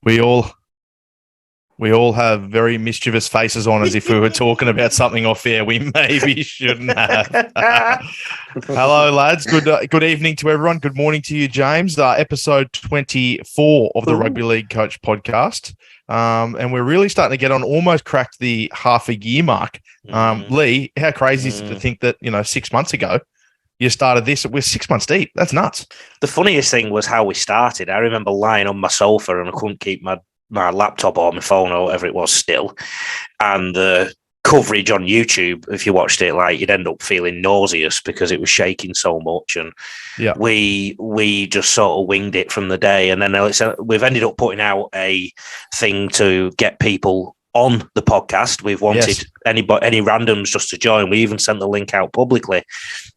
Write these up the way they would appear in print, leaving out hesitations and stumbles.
We all have very mischievous faces on as if we were talking about something off air we maybe shouldn't have. Hello, lads. Good evening to everyone. Good morning to you, James. Episode 24 of the Rugby League Coach podcast. And we're really starting to get on, almost cracked the half a year mark. Lee, how crazy is it to think that, 6 months ago, you started this? We're 6 months deep. That's nuts. The funniest thing was how we started. I remember lying on my sofa and I couldn't keep my laptop or my phone or whatever it was still. And the coverage on YouTube, if you watched it, you'd end up feeling nauseous because it was shaking so much. And we just sort of winged it from the day. And then we've ended up putting out a thing to get people on the podcast. We've wanted any randoms just to join. We even sent the link out publicly.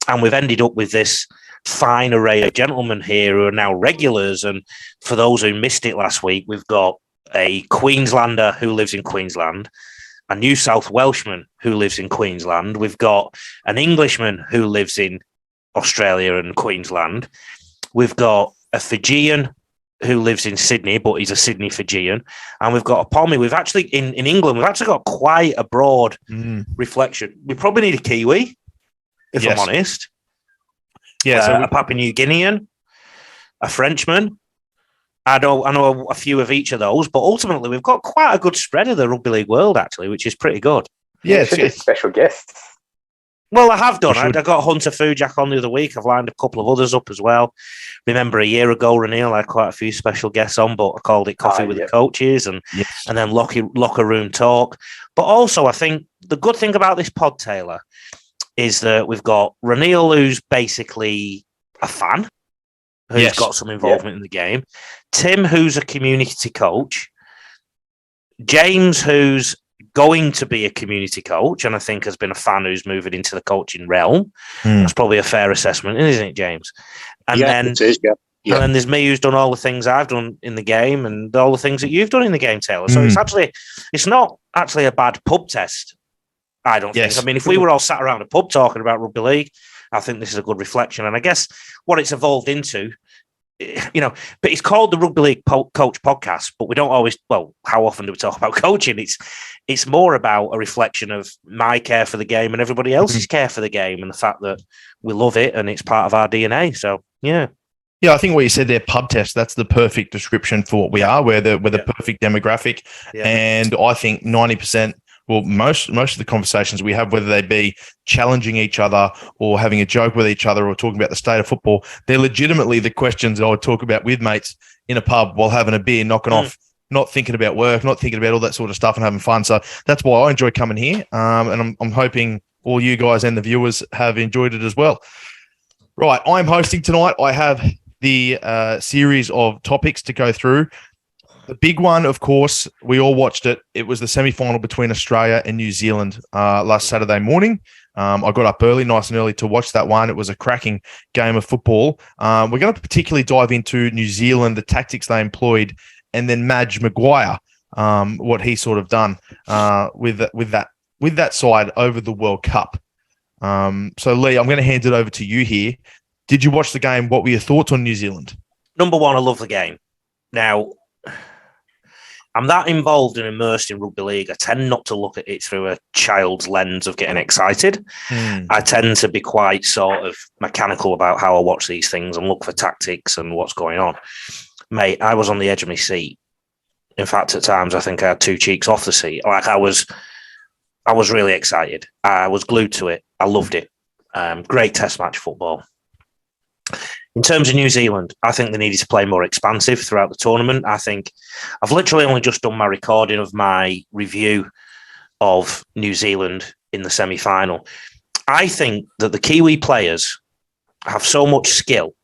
And we've ended up with this fine array of gentlemen here who are now regulars. And for those who missed it last week, we've got a Queenslander who lives in Queensland, a New South Welshman who lives in Queensland. We've got an Englishman who lives in Australia and Queensland. We've got a Fijian who lives in Sydney, but he's a Sydney Fijian. And we've got a Pommy. We've actually, in England, we've actually got quite a broad reflection. We probably need a Kiwi, if I'm honest. Yeah, so a Papua New Guinean, a Frenchman. I know a few of each of those, but ultimately we've got quite a good spread of the rugby league world, actually, which is pretty good. Yeah, it's special guests. Well, I have done. I got Hunter Fujak on the other week. I've lined a couple of others up as well. Remember a year ago, Ranil, I had quite a few special guests on, but I called it Coffee with the Coaches and then locker room talk. But also, I think the good thing about this pod, Taylor, is that we've got Ranil, who's basically a fan, who's got some involvement in the game. Tim, who's a community coach. James, who's going to be a community coach, and I think has been a fan who's moving into the coaching realm. That's probably a fair assessment, isn't it, James? And then there's me, who's done all the things I've done in the game and all the things that you've done in the game, Taylor. So it's not actually a bad pub test, I don't think. I mean, if we were all sat around a pub talking about rugby league, I think this is a good reflection. And I guess what it's evolved into, but it's called the Rugby League Coach Podcast, but we don't always, how often do we talk about coaching? It's more about a reflection of my care for the game and everybody else's care for the game and the fact that we love it and it's part of our DNA. So, yeah. Yeah, I think what you said there, pub test, that's the perfect description for what we are. We're the perfect demographic. Yeah. And I think 90%, most of the conversations we have, whether they be challenging each other or having a joke with each other or talking about the state of football, they're legitimately the questions I would talk about with mates in a pub while having a beer, knocking off, not thinking about work, not thinking about all that sort of stuff and having fun. So that's why I enjoy coming here. And I'm hoping all you guys and the viewers have enjoyed it as well. Right, I'm hosting tonight. I have the series of topics to go through. The big one, of course, we all watched it. It was the semi-final between Australia and New Zealand last Saturday morning. I got up nice and early to watch that one. It was a cracking game of football. We're going to particularly dive into New Zealand, the tactics they employed, and then Madge Maguire, what he sort of done with that side over the World Cup. So, Lee, I'm going to hand it over to you here. Did you watch the game? What were your thoughts on New Zealand? Number one, I love the game. Now, I'm that involved and immersed in rugby league. I tend not to look at it through a child's lens of getting excited. I tend to be quite sort of mechanical about how I watch these things and look for tactics and what's going on. Mate, I was on the edge of my seat. In fact, at times, I think I had two cheeks off the seat. I was really excited. I was glued to it. I loved it. Great test match football. In terms of New Zealand, I think they needed to play more expansive throughout the tournament. I think I've literally only just done my recording of my review of New Zealand in the semi-final. I think that the Kiwi players have so much skill.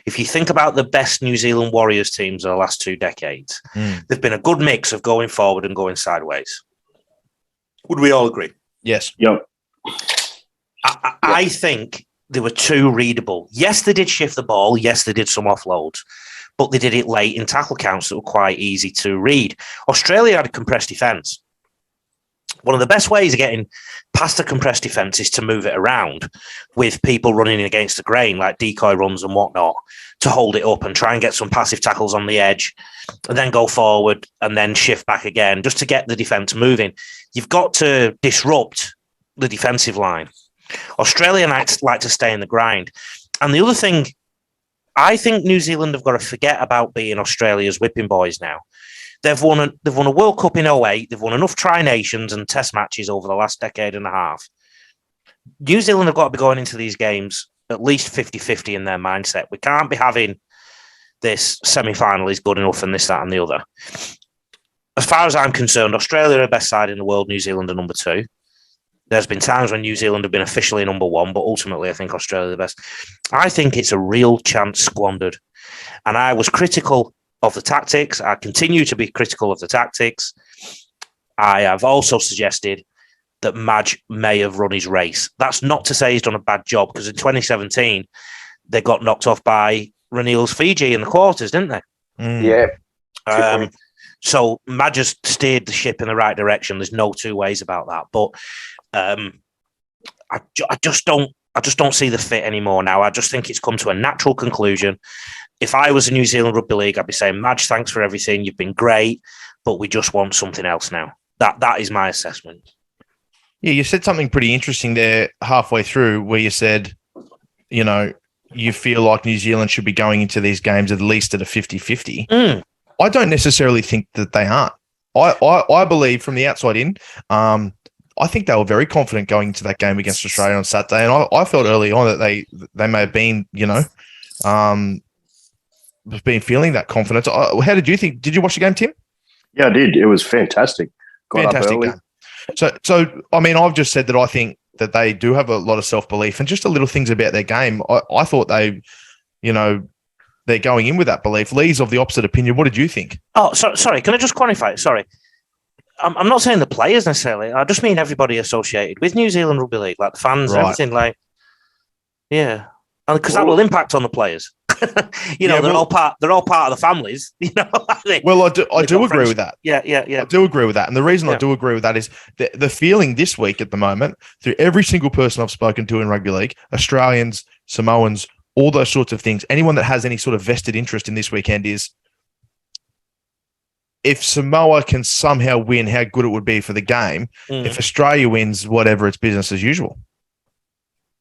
If you think about the best New Zealand Warriors teams of the last 2 decades, they've been a good mix of going forward and going sideways. Would we all agree? Yes. Yep. I think they were too readable. Yes, they did shift the ball. Yes, they did some offloads, but they did it late in tackle counts that were quite easy to read. Australia had a compressed defence. One of the best ways of getting past a compressed defence is to move it around with people running against the grain, like decoy runs and whatnot, to hold it up and try and get some passive tackles on the edge, and then go forward and then shift back again, just to get the defence moving. You've got to disrupt the defensive line. Australia like to stay in the grind. And the other thing, I think New Zealand have got to forget about being Australia's whipping boys now. They've won a World Cup in 2008. They've won enough Tri-Nations and Test matches over the last decade and a half. New Zealand have got to be going into these games at least 50-50 in their mindset. We can't be having this semi-final is good enough and this, that and the other. As far as I'm concerned, Australia are the best side in the world. New Zealand are number 2. There's been times when New Zealand have been officially number 1, but ultimately I think Australia are the best. I think it's a real chance squandered. And I was critical of the tactics. I continue to be critical of the tactics. I have also suggested that Madge may have run his race. That's not to say he's done a bad job, because in 2017, they got knocked off by Ranil's Fiji in the quarters, didn't they? Yeah. So Madge has steered the ship in the right direction. There's no two ways about that. But I just don't see the fit anymore now. I just think it's come to a natural conclusion. If I was a New Zealand Rugby League, I'd be saying, Madge, thanks for everything. You've been great, but we just want something else now. That is my assessment. Yeah, you said something pretty interesting there halfway through where you said, you feel like New Zealand should be going into these games at least at a 50-50. I don't necessarily think that they aren't. I believe from the outside in, I think they were very confident going into that game against Australia on Saturday. And I felt early on that they may have been, been feeling that confidence. How did you think? Did you watch the game, Tim? Yeah, I did. It was fantastic. Fantastic game. So I mean, I've just said that I think that they do have a lot of self-belief and just the little things about their game. I thought they're going in with that belief. Lee's of the opposite opinion. What did you think? Oh, sorry. Can I just quantify? Sorry. I'm not saying the players necessarily. I just mean everybody associated with New Zealand Rugby League, like the fans and everything. Like, yeah, because that will impact on the players. They're all part of the families. Well, I do agree with that. Yeah. I do agree with that, and the reason I do agree with that is the feeling this week at the moment through every single person I've spoken to in rugby league, Australians, Samoans, all those sorts of things. Anyone that has any sort of vested interest in this weekend is, if Samoa can somehow win, how good it would be for the game. If Australia wins, whatever, it's business as usual.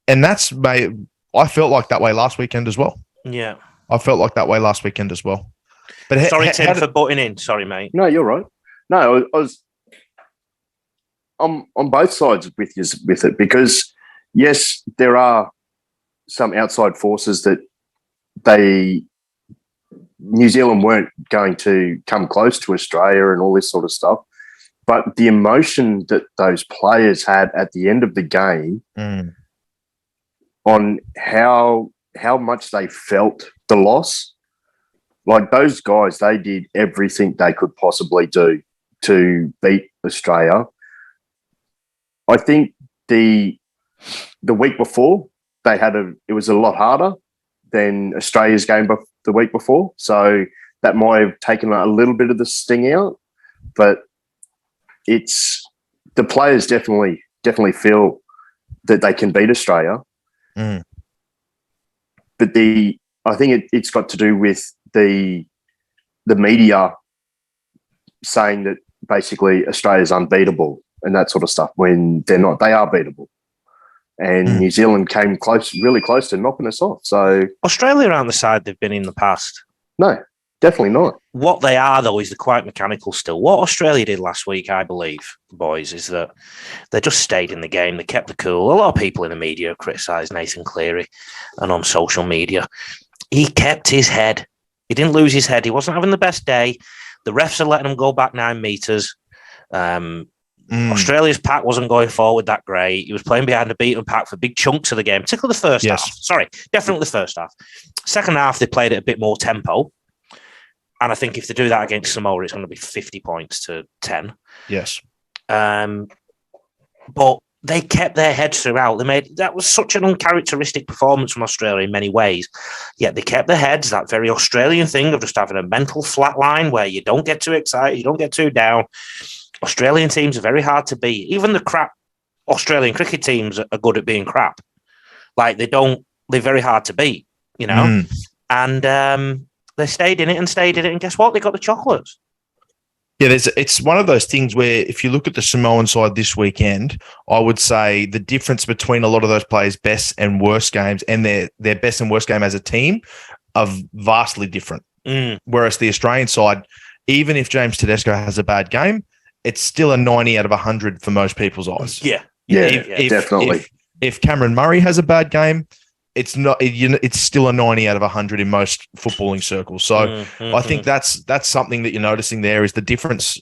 And I felt like that way last weekend as well. Yeah. I felt like that way last weekend as well. But sorry, Tim, for butting in. Sorry, mate. No, you're right. No, I was on both sides with it, because, yes, there are some outside forces that New Zealand weren't going to come close to Australia and all this sort of stuff. But the emotion that those players had at the end of the game on how much they felt the loss, like those guys, they did everything they could possibly do to beat Australia. I think the week before it was a lot harder than Australia's game the week before, so that might have taken a little bit of the sting out. But it's the players definitely feel that they can beat Australia. But I think it's got to do with the media saying that basically Australia's unbeatable and that sort of stuff, when they're not. They are beatable. And New Zealand came really close to knocking us off. So Australia aren't the side they've been in the past. No, definitely not. What they are, though, is they're quite mechanical still. What Australia did last week, I believe, boys, is that they just stayed in the game. They kept the cool. A lot of people in the media criticised Nathan Cleary and on social media. He kept his head. He didn't lose his head. He wasn't having the best day. The refs are letting him go back 9 metres. Australia's pack wasn't going forward that great. He was playing behind a beaten pack for big chunks of the game, particularly the first half. Sorry, definitely the first half. Second half, they played at a bit more tempo. And I think if they do that against Samoa, it's going to be 50 points to 10. Yes. But they kept their heads throughout. That was such an uncharacteristic performance from Australia in many ways. Yet they kept their heads, that very Australian thing of just having a mental flat line where you don't get too excited, you don't get too down. Australian teams are very hard to beat. Even the crap Australian cricket teams are good at being crap. Like they're very hard to beat, and they stayed in it, and guess what? They got the chocolates. Yeah, it's one of those things where if you look at the Samoan side this weekend, I would say the difference between a lot of those players' best and worst games and their best and worst game as a team are vastly different. Whereas the Australian side, even if James Tedesco has a bad game, it's still a 90 out of 100 for most people's eyes. Yeah, definitely. If Cameron Murray has a bad game, it's not. It's still a 90 out of 100 in most footballing circles. So I think that's something that you're noticing there is the difference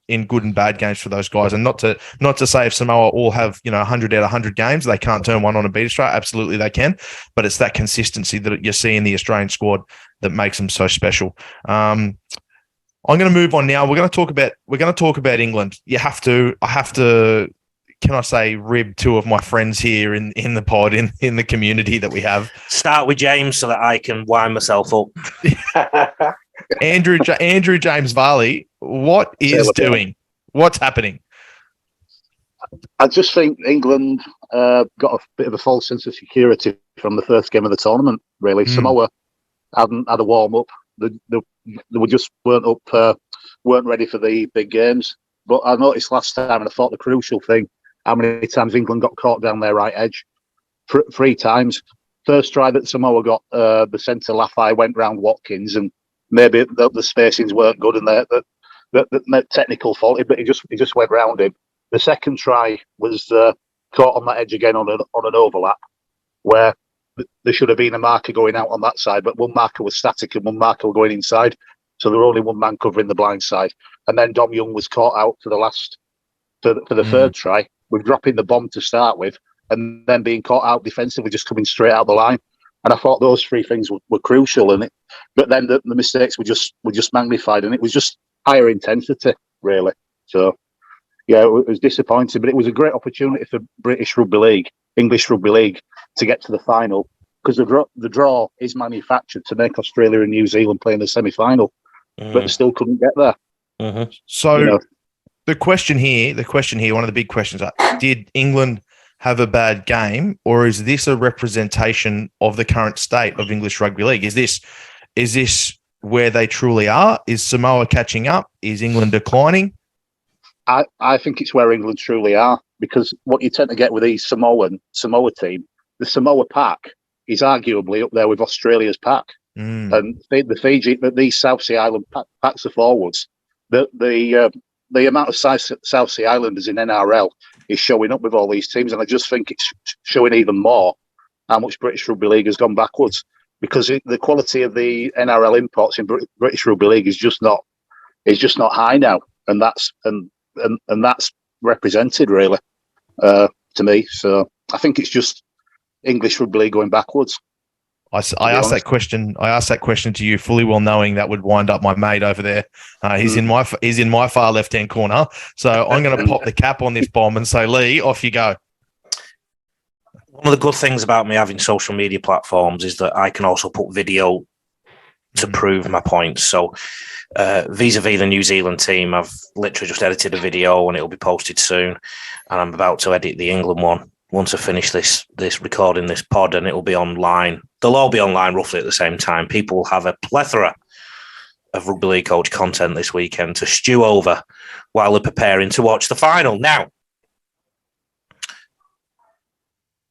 in good and bad games for those guys. And not to say if Samoa all have 100 out of 100 games, they can't turn one on and beat Australia. Absolutely, they can. But it's that consistency that you see in the Australian squad that makes them so special. I'm going to move on now. We're going to talk about England. I have to. Can I say rib two of my friends here in the pod, in the community that we have? Start with James so that I can wind myself up. Andrew James Varley, what is doing? What's happening? I just think England got a bit of a false sense of security from the first game of the tournament, really. Samoa hadn't had a warm-up. They weren't ready for the big games. But I noticed last time, and I thought the crucial thing, how many times England got caught down their right edge. 3 times. First try that Samoa got, the centre Lafai went round Watkins, and maybe the spacings weren't good, and the technical fault, but he just went round him. The second try was caught on that edge again on an overlap, where there should have been a marker going out on that side, but one marker was static and one marker was going inside, so there were only one man covering the blind side. And then Dom Young was caught out for the third try, with dropping the bomb to start with, and then being caught out defensively, just coming straight out the line. And I thought those 3 things were crucial in it. But then the mistakes were just magnified, and it was just higher intensity, really. So, yeah, it was disappointing, but it was a great opportunity for English Rugby League, to get to the final, because the draw is manufactured to make Australia and New Zealand play in the semi-final, but they still couldn't get there. So. The question here, one of the big questions are, did England have a bad game, or is this a representation of the current state of English Rugby League? Is this where they truly are? Is Samoa catching up? Is England declining? I think it's where England truly are, because what you tend to get with these Samoa team, the Samoa pack is arguably up there with Australia's pack. And the Fiji, these South Sea Island packs of forwards, the amount of South Sea Islanders in NRL is showing up with all these teams, and I just think it's showing even more how much British Rugby League has gone backwards, because the quality of the NRL imports in British Rugby League is just not high now, and that's represented really to me. So I think it's just English Rugby League going backwards. I asked that question to you, fully well knowing that would wind up my mate over there. He's in my far left hand corner. So I'm going to pop the cap on this bomb and say, Lee, off you go. One of the good things about me having social media platforms is that I can also put video to prove my points. So vis-a-vis the New Zealand team, I've literally just edited a video and it'll be posted soon. And I'm about to edit the England one once I finish this recording this pod, and it will be online. They'll all be online roughly at the same time. People will have a plethora of Rugby League coach content this weekend to stew over while they're preparing to watch the final. Now,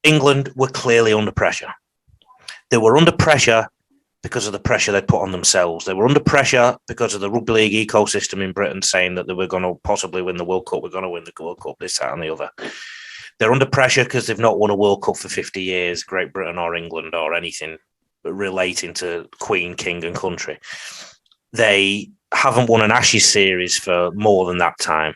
England were clearly under pressure. They were under pressure because of the pressure they put on themselves. They were under pressure because of the Rugby League ecosystem in Britain saying that they were going to possibly win the World Cup. We're going to win the World Cup, this, that and the other. They're under pressure because they've not won a World Cup for 50 years, Great Britain or England or anything relating to Queen, King and country. They haven't won an Ashes series for more than that time.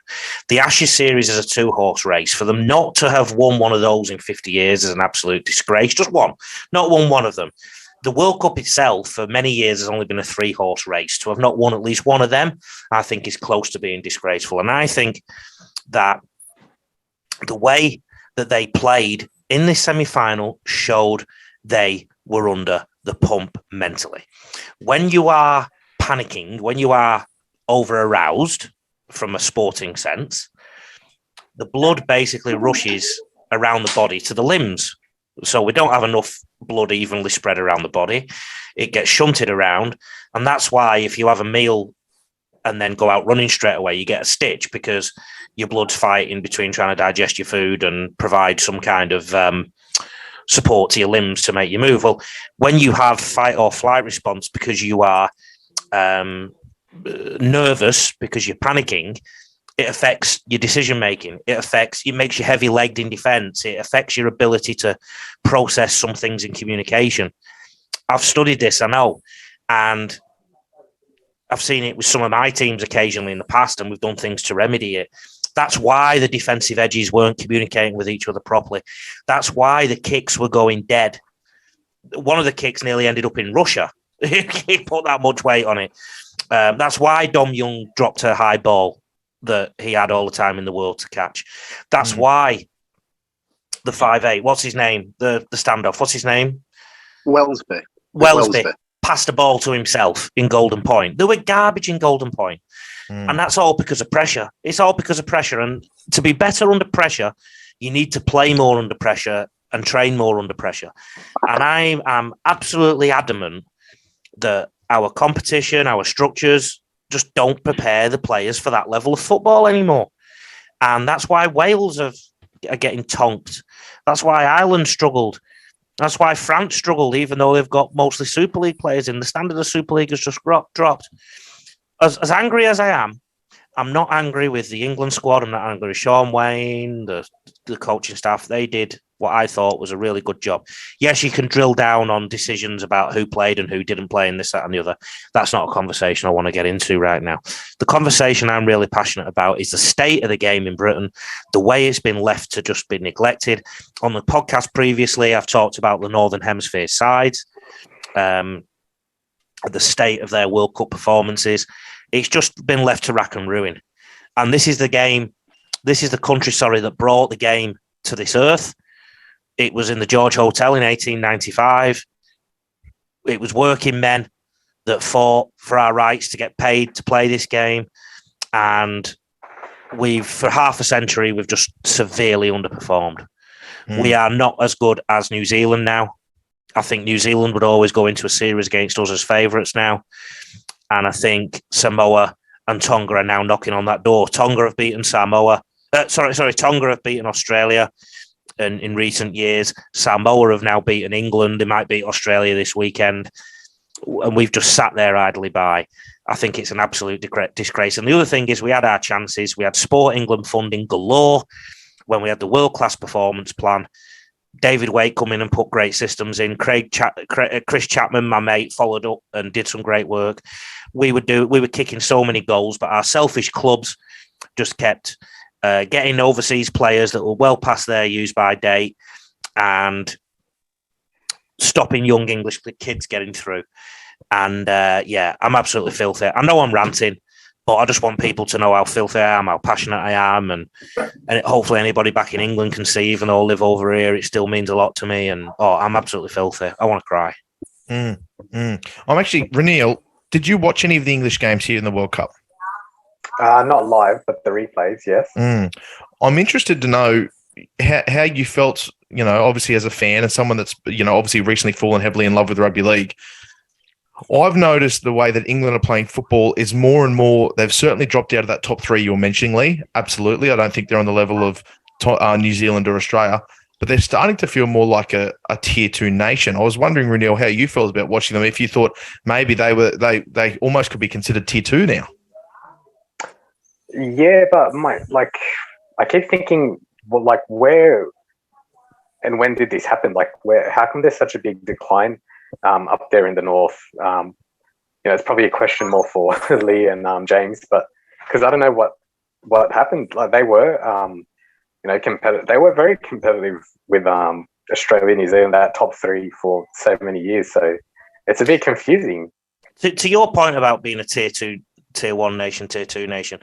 The Ashes series is a 2-horse race. For them not to have won one of those in 50 years is an absolute disgrace. Just one. Not won one of them. The World Cup itself for many years has only been a 3-horse race. To have not won at least one of them, I think is close to being disgraceful. And I think that the way that they played in this semi-final showed they were under the pump mentally. When you are panicking, when you are over-aroused, from a sporting sense, the blood basically rushes around the body to the limbs. So we don't have enough blood evenly spread around the body. It gets shunted around. And that's why if you have a meal and then go out running straight away, you get a stitch because your blood's fighting between trying to digest your food and provide some kind of support to your limbs to make you move. Well, when you have fight or flight response because you are nervous, because you're panicking, it affects your decision making. It makes you heavy legged in defense. It affects your ability to process some things in communication. I've studied this, I know, and I've seen it with some of my teams occasionally in the past, and we've done things to remedy it. That's why the defensive edges weren't communicating with each other properly. That's why the kicks were going dead. One of the kicks nearly ended up in Russia. He put that much weight on it. That's why Dom Young dropped a high ball that he had all the time in the world to catch. That's why the 5'8", what's his name? The standoff, what's his name? Wellesby passed the ball to himself in Golden Point. They were garbage in Golden Point. And that's all because of pressure. It's all because of pressure. And to be better under pressure, you need to play more under pressure and train more under pressure. And I am absolutely adamant that our competition, our structures just don't prepare the players for that level of football anymore. And that's why Wales are getting tonked. That's why Ireland struggled. That's why France struggled, even though they've got mostly Super League players in. The standard of Super League has just dropped. As angry as I am, I'm not angry with the England squad. I'm not angry with Sean Wayne, the coaching staff. They did what I thought was a really good job. Yes, you can drill down on decisions about who played and who didn't play and this, that, and the other. That's not a conversation I want to get into right now. The conversation I'm really passionate about is the state of the game in Britain, the way it's been left to just be neglected. On the podcast previously, I've talked about the Northern Hemisphere sides, the state of their World Cup performances. It's just been left to rack and ruin. And this is the country, that brought the game to this earth. It was in the George Hotel in 1895. It was working men that fought for our rights to get paid to play this game. And for half a century, we've just severely underperformed. We are not as good as New Zealand now. I think New Zealand would always go into a series against us as favourites now. And I think Samoa and Tonga are now knocking on that door. Tonga have beaten Tonga have beaten Australia in recent years. Samoa have now beaten England. They might beat Australia this weekend. And we've just sat there idly by. I think it's an absolute disgrace. And the other thing is we had our chances. We had Sport England funding galore when we had the world-class performance plan. David Waite come in and put great systems in. Chris Chapman, my mate, followed up and did some great work. We were kicking so many goals, but our selfish clubs just kept getting overseas players that were well past their use by date and stopping young English kids getting through. And I'm absolutely filthy. I know I'm ranting, but I just want people to know how filthy I am, how passionate I am, and hopefully anybody back in England can see, even though I live over here, it still means a lot to me. And I'm absolutely filthy. I want to cry. I'm actually, Reniel, did you watch any of the English games here in the World Cup? Not live, but the replays, yes. I'm interested to know how you felt, obviously as a fan and someone that's, obviously recently fallen heavily in love with rugby league. I've noticed the way that England are playing football is more and more, they've certainly dropped out of that top three you were mentioning, Lee. Absolutely. I don't think they're on the level of New Zealand or Australia, but they're starting to feel more like a tier 2 nation. I was wondering, Reniel, how you felt about watching them, if you thought maybe they almost could be considered tier 2 now. Yeah, but I keep thinking, where and when did this happen? How come there's such a big decline up there in the north? It's probably a question more for Lee and James, but because I don't know what happened. They were, competitive. They were very competitive with Australia, New Zealand, that top three for so many years. So it's a bit confusing. To your point about being a tier 2, tier 1 nation, tier 2 nation,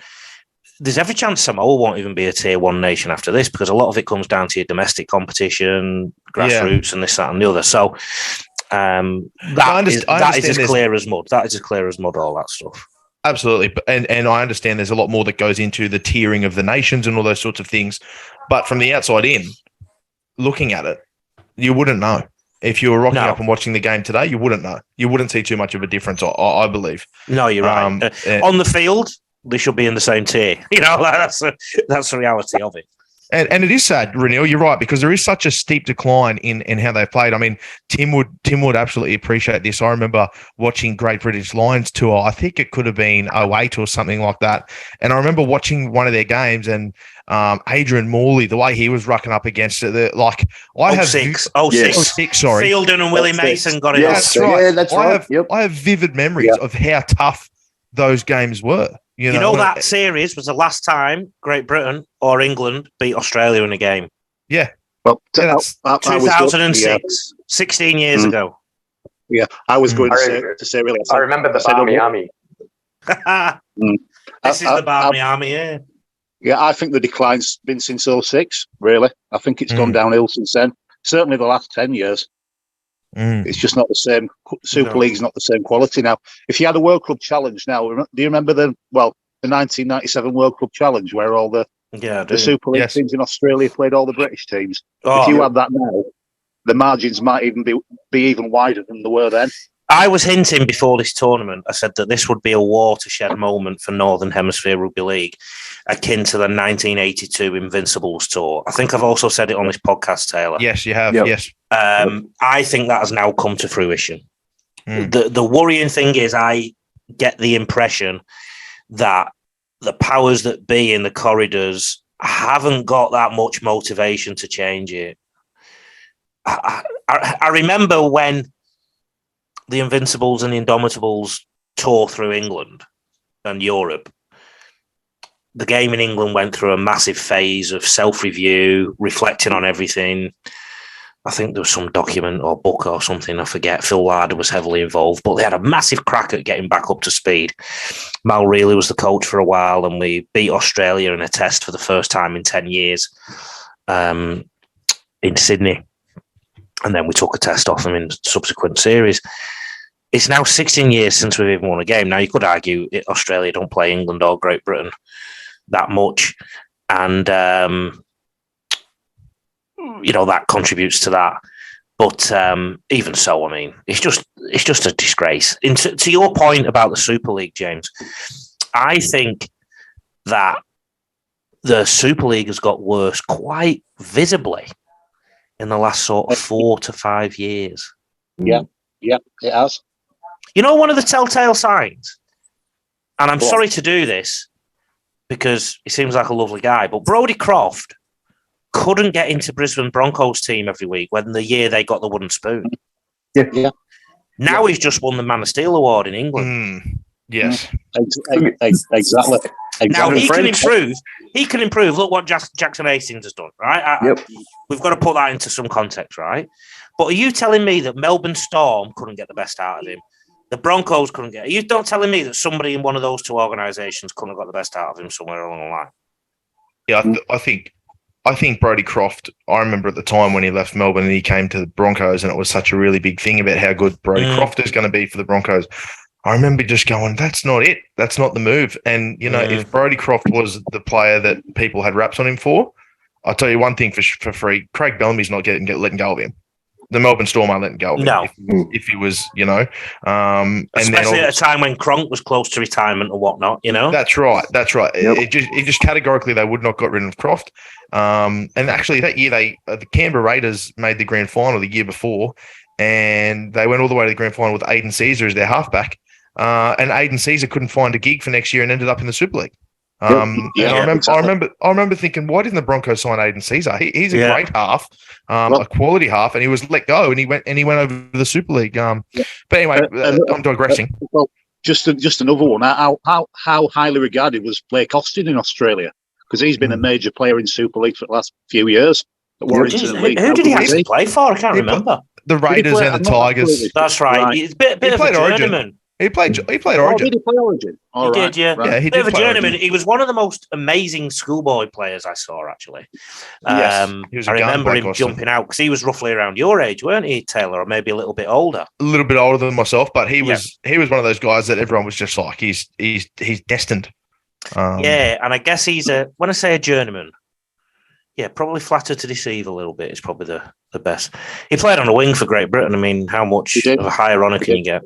there's every chance Samoa won't even be a tier 1 nation after this, because a lot of it comes down to your domestic competition, grassroots, and this, that, and the other. So that is as clear as mud. That is as clear as mud, all that stuff. Absolutely. And I understand there's a lot more that goes into the tiering of the nations and all those sorts of things. But from the outside in, looking at it, you wouldn't know. If you were rocking up and watching the game today, you wouldn't know. You wouldn't see too much of a difference, I believe. No, you're right. On the field, they should be in the same tier. That's the reality of it. And it is sad, Renil, you're right, because there is such a steep decline in how they've played. I mean, Tim would absolutely appreciate this. I remember watching Great British Lions tour. I think it could have been 08 or something like that. And I remember watching one of their games and Adrian Morley, the way he was rucking up against it, I have 06, sorry. Fielden and Willie Mason got it. That's right. Yeah, that's right. I have vivid memories of how tough those games were. You know that series was the last time Great Britain or England beat Australia in a game. Yeah. Well, that's 2006, 16 years ago. Yeah, I was going to say really. I remember the Barmy Army. This is the Barmy Army, yeah. Yeah, I think the decline's been since 06, really. I think it's gone downhill since then. Certainly the last 10 years. It's just not the same. Super League's not the same quality now. If you had a World Club Challenge now, do you remember the 1997 World Club Challenge where all the Super League teams in Australia played all the British teams? If you had that now, the margins might even be even wider than they were then. I was hinting before this tournament, I said that this would be a watershed moment for Northern Hemisphere Rugby League, akin to the 1982 Invincibles tour. I think I've also said it on this podcast, Taylor. Yes, you have, yes. I think that has now come to fruition. The worrying thing is I get the impression that the powers that be in the corridors haven't got that much motivation to change it. I remember when the Invincibles and the Indomitables tore through England and Europe. The game in England went through a massive phase of self-review, reflecting on everything. I think there was some document or book or something, I forget. Phil Larder was heavily involved, but they had a massive crack at getting back up to speed. Mal Reilly was the coach for a while, and we beat Australia in a test for the first time in 10 years in Sydney. And then we took a test off them in subsequent series. It's now 16 years since we've even won a game. Now, you could argue Australia don't play England or Great Britain that much. And, that contributes to that. But even so, I mean, it's just a disgrace. To your point about the Super League, James, I think that the Super League has got worse quite visibly in the last sort of 4 to 5 years. Yeah, it has. One of the telltale signs, and I'm sorry to do this because he seems like a lovely guy, but Brodie Croft couldn't get into Brisbane Broncos team every week when the year they got the wooden spoon. Yeah. Now he's just won the Man of Steel award in England. Yes. Exactly. Now he can improve. He can improve. Look what Jackson Hastings has done, right? We've got to put that into some context, right? But are you telling me that Melbourne Storm couldn't get the best out of him? The Broncos couldn't get it? Are you not telling me that somebody in one of those two organisations couldn't have got the best out of him somewhere along the line? Yeah, I think Brodie Croft, I remember at the time when he left Melbourne and he came to the Broncos, and it was such a really big thing about how good Brodie Croft is going to be for the Broncos. I remember just going, that's not it. That's not the move. And, if Brodie Croft was the player that people had raps on him for, I'll tell you one thing for free, Craig Bellamy's not letting go of him. The Melbourne Storm aren't letting go of him. No. If he was, especially at a time when Cronk was close to retirement or whatnot, That's right. Yep. It just categorically, they would not got rid of Croft. And actually that year the Canberra Raiders made the grand final the year before, and they went all the way to the grand final with Aidan Caesar as their halfback. And Aidan Caesar couldn't find a gig for next year and ended up in the Super League. I remember thinking, why didn't the Broncos sign Aidan Caesar? He's a great half, a quality half, and he was let go and he went over to the Super League. But anyway, I'm digressing. Well, just another one. How highly regarded was Blake Austin in Australia? Because he's been a major player in Super League for the last few years. Who did he actually play for? I can't remember. The Raiders and the Tigers. That's right. He's a bit of a journeyman. He played Oh, Origin. did he play Origin? He did, yeah. Yeah, he Bit did of a play journeyman. Origin. He was one of the most amazing schoolboy players I saw, actually. Yes. He was a I gun, remember Blake him Austin. jumping out because he was roughly around your age, weren't he, Taylor, or maybe a little bit older? A little bit older than myself, but he was one of those guys that everyone was just like, he's destined. Yeah, and I guess when I say a journeyman, yeah, probably flattered to deceive a little bit is probably the best. He played on a wing for Great Britain. I mean, how much of a higher honour can you get?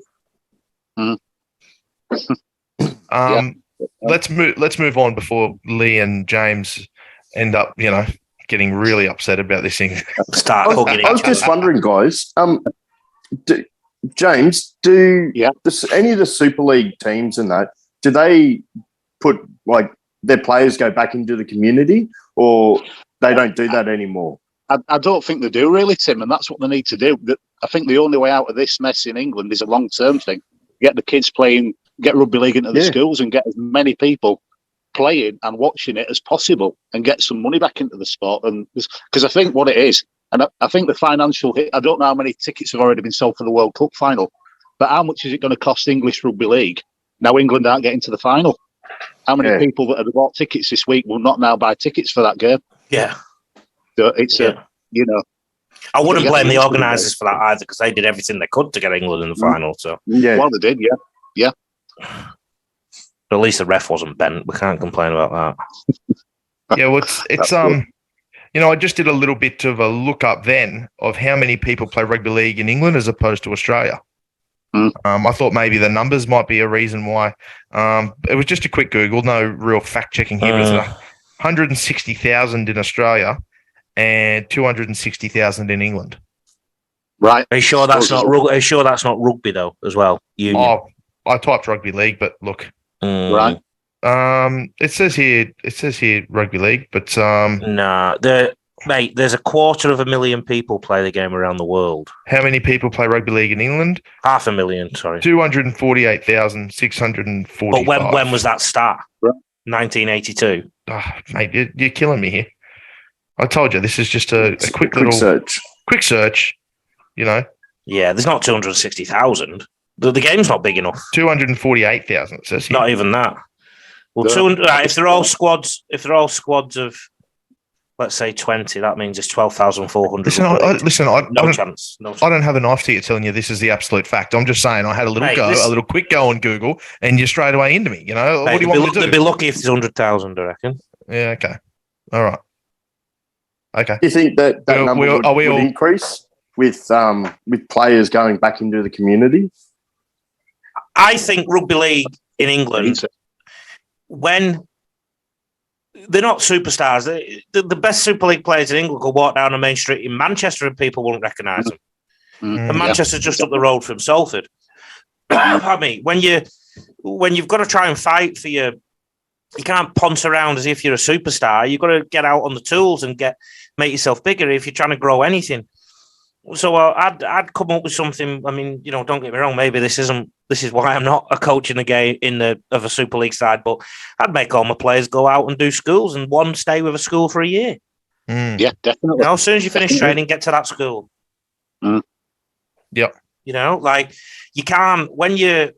Let's move on before Lee and James end up, getting really upset about this thing. Start hugging I was just wondering, guys. James, any of the Super League teams and that, do they put like their players go back into the community, or they don't do that anymore? I don't think they do really, Tim, and that's what they need to do. I think the only way out of this mess in England is a long-term thing. Get the kids playing, get rugby league into the schools and get as many people playing and watching it as possible and get some money back into the sport. And because I think what it is, and I think the financial hit, I don't know how many tickets have already been sold for the World Cup final, but how much is it going to cost English rugby league now England aren't getting to the final? How many people that have bought tickets this week will not now buy tickets for that game? Yeah. So it's I wouldn't blame the organisers for that either, because they did everything they could to get England in the final. So well, they did, yeah. But at least the ref wasn't bent. We can't complain about that. Yeah, well, it's I just did a little bit of a look up then of how many people play rugby league in England as opposed to Australia. I thought maybe the numbers might be a reason why. It was just a quick Google, no real fact checking here. It's 160,000 in Australia and 260,000 in England. Right. Are you sure that's not rugby? Are you sure that's not rugby though as well? Union. Oh, I typed rugby league, but look. Right. It says here rugby league, but mate, there's 250,000 people play the game around the world. How many people play rugby league in England? 500,000, sorry. 248,645. But when was that start? 1982. Oh, mate, you're killing me here. I told you this is just a quick search. Quick search, Yeah, there's not 260,000. The game's not big enough. 248,000. It says here. Not even that. Well, 200. If they're all squads of, let's say 20, that means it's 12,400. No chance. I don't have a knife to you telling you this is the absolute fact. I'm just saying I had a little quick go on Google, and you're straight away into me. What do you want me to do? They'd be lucky if it's 100,000, I reckon. Yeah. Okay. All right. Okay. Do you think that number would increase with players going back into the community? I think rugby league in England, when they're not superstars, the best Super League players in England could walk down a main street in Manchester and people won't recognise them. And Manchester's just up the road from Salford. I mean, when you've got to try and fight for you can't ponce around as if you're a superstar. You've got to get out on the tools and make yourself bigger if you're trying to grow anything. So I'd come up with something. I mean, don't get me wrong. Maybe this is why I'm not a coach in the game of a Super League side. But I'd make all my players go out and do schools, and one stay with a school for a year. Yeah, definitely. As soon as you finish training, get to that school. Yep. Like you can't when you're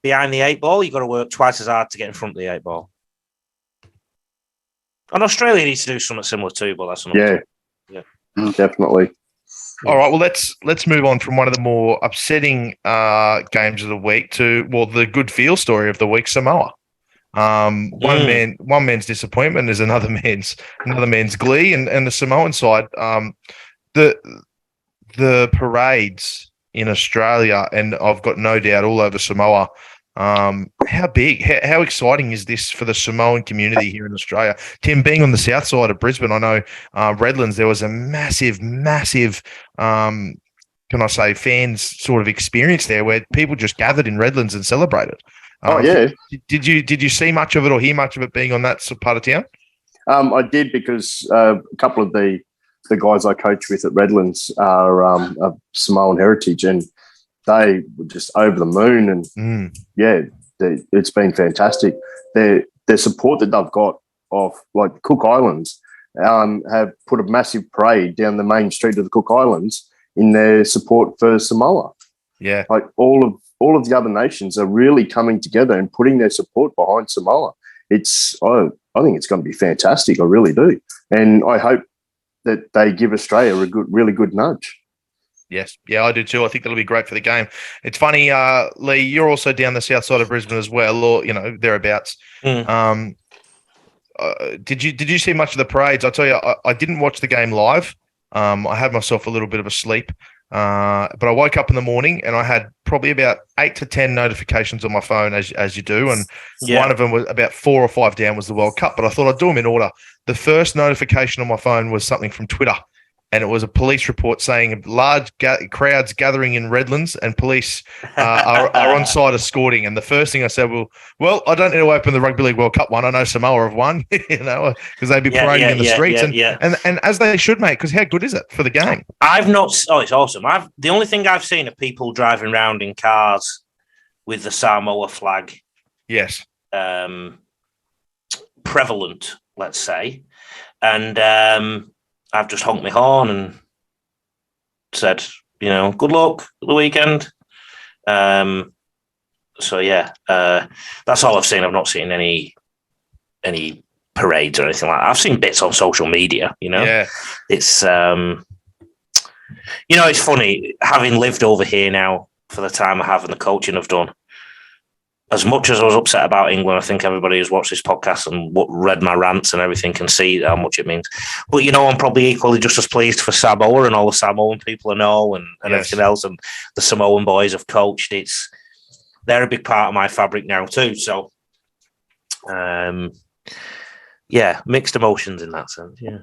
behind the 8 ball, you've got to work twice as hard to get in front of the 8 ball. And Australia needs to do something similar too, but that's another thing. Definitely. All right, well, let's move on from one of the more upsetting games of the week to the good feel story of the week, Samoa. One man's disappointment is another man's glee, and the Samoan side, the parades in Australia, and I've got no doubt all over Samoa. How exciting is this for the Samoan community here in Australia? Tim, being on the south side of Brisbane, I know Redlands, there was a massive, can I say, fans sort of experience there where people just gathered in Redlands and celebrated. Did you see much of it or hear much of it being on that part of town? I did, because a couple of the guys I coach with at Redlands are of Samoan heritage, and they were just over the moon, and it's been fantastic. Their support that they've got off like Cook Islands have put a massive parade down the main street of the Cook Islands in their support for Samoa. Yeah, like all of all of the other nations are really coming together and putting their support behind Samoa. I think it's going to be fantastic. I really do. And I hope that they give Australia a really good nudge. Yes. Yeah, I do too. I think that'll be great for the game. It's funny, Lee, you're also down the south side of Brisbane as well, or, thereabouts. Did you see much of the parades? I'll tell you, I didn't watch the game live. I had myself a little bit of a sleep. But I woke up in the morning and I had probably about 8 to 10 notifications on my phone, as you do. And one of them was about 4 or 5 down was the World Cup. But I thought I'd do them in order. The first notification on my phone was something from Twitter. And it was a police report saying large crowds gathering in Redlands and police are on site escorting. And the first thing I said, well, I don't need to open the Rugby League World Cup one. I know Samoa have won, because they'd be parading in the streets. And as they should, mate, because how good is it for the game? It's awesome. The only thing I've seen are people driving around in cars with the Samoa flag. Yes. Prevalent, let's say. And I've just honked my horn and said, good luck for the weekend. That's all I've seen. I've not seen any parades or anything like that. I've seen bits on social media, Yeah. It's, it's funny, having lived over here now for the time I have and the coaching I've done. As much as I was upset about England, I think everybody who's watched this podcast and read my rants and everything can see how much it means. But, I'm probably equally just as pleased for Samoa and all the Samoan people I know and everything else. And the Samoan boys have coached. They're a big part of my fabric now too. So, mixed emotions in that sense. Yeah.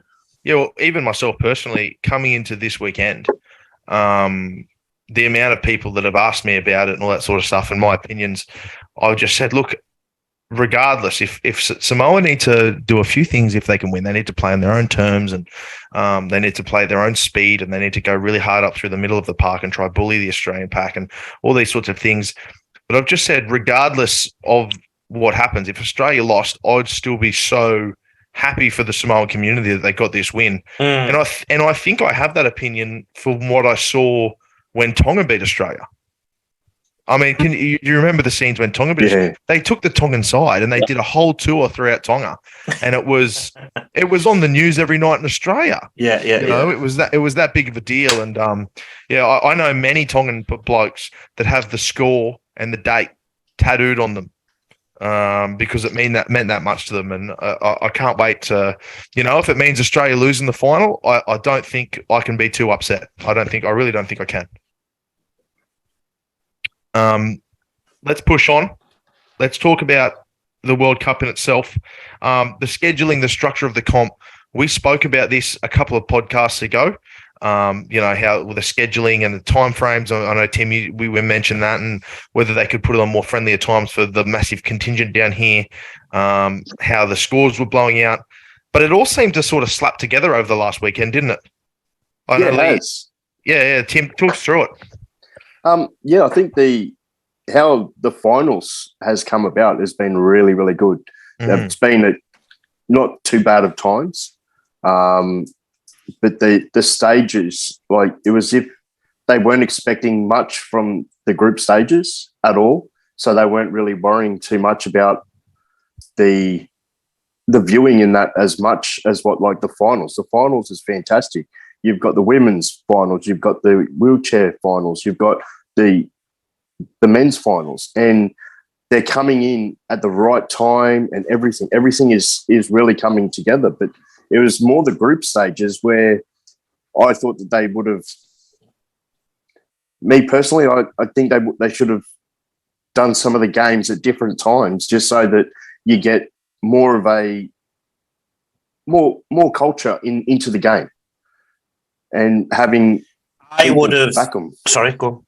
Yeah, well, even myself personally, coming into this weekend, the amount of people that have asked me about it and all that sort of stuff and my opinions, I just said, look, regardless, if Samoa need to do a few things if they can win, they need to play on their own terms and they need to play at their own speed and they need to go really hard up through the middle of the park and try bully the Australian pack and all these sorts of things. But I've just said, regardless of what happens, if Australia lost, I'd still be so happy for the Samoan community that they got this win. And I think I have that opinion from what I saw when Tonga beat Australia. I mean, you remember the scenes when Tonga beat Australia? They took the Tongan side and they did a whole tour throughout Tonga, and it was on the news every night in Australia. It was that big of a deal. And I know many Tongan blokes that have the score and the date tattooed on them because it meant that much to them. And I can't wait to, if it means Australia losing the final, I don't think I can be too upset. I really don't think I can. Let's push on. Let's talk about the World Cup in itself. The scheduling, the structure of the comp. We spoke about this a couple of podcasts ago. How with the scheduling and the timeframes. I know, Tim, we mentioned that, and whether they could put it on more friendlier times for the massive contingent down here, how the scores were blowing out. But it all seemed to sort of slap together over the last weekend, didn't it? It has. Yeah. Tim, talk us through it. I think how the finals has come about has been really, really good. It's been not too bad of times, but the stages, like, it was if they weren't expecting much from the group stages at all, so they weren't really worrying too much about the viewing in that as much as what, like, the finals. The finals is fantastic. You've got the women's finals, you've got the wheelchair finals, you've got the men's finals, and they're coming in at the right time, and everything is really coming together. But it was more the group stages where I thought that they would have, me personally, I think they should have done some of the games at different times, just so that you get more of a more culture into the game. And having, I would have. Sorry, go on.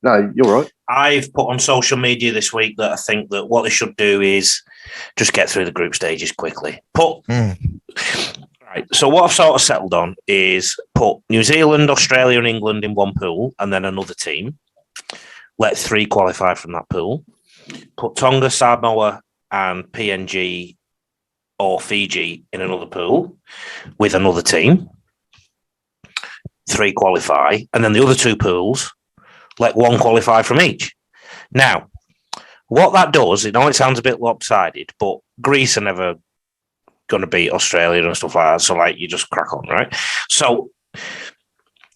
No, you're right. I've put on social media this week that I think that what they should do is just get through the group stages quickly. Right. So what I've sort of settled on is put New Zealand, Australia, and England in one pool, and then another team. Let 3 qualify from that pool. Put Tonga, Samoa, and PNG or Fiji in another pool with another team. 3 qualify, and then the other 2 pools, let 1 qualify from each. Now, what that does, it sounds a bit lopsided, but Greece are never going to beat Australia and stuff like that. So, like, you just crack on, right? So,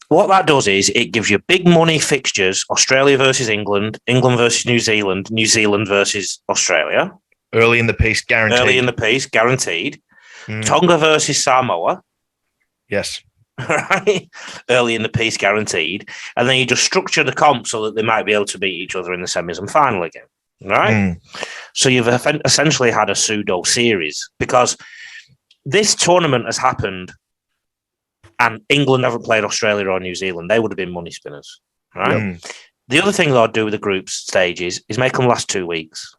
what that does is it gives you big money fixtures: Australia versus England, England versus New Zealand, New Zealand versus Australia. Early in the piece, guaranteed. Early in the piece, guaranteed. Tonga versus Samoa. Yes. Right? Early in the piece, guaranteed. And then you just structure the comp so that they might be able to beat each other in the semis and final again. Right? So you've essentially had a pseudo series because this tournament has happened and England haven't played Australia or New Zealand. They would have been money spinners. Right? The other thing that I'd do with the group stages is make them last 2 weeks.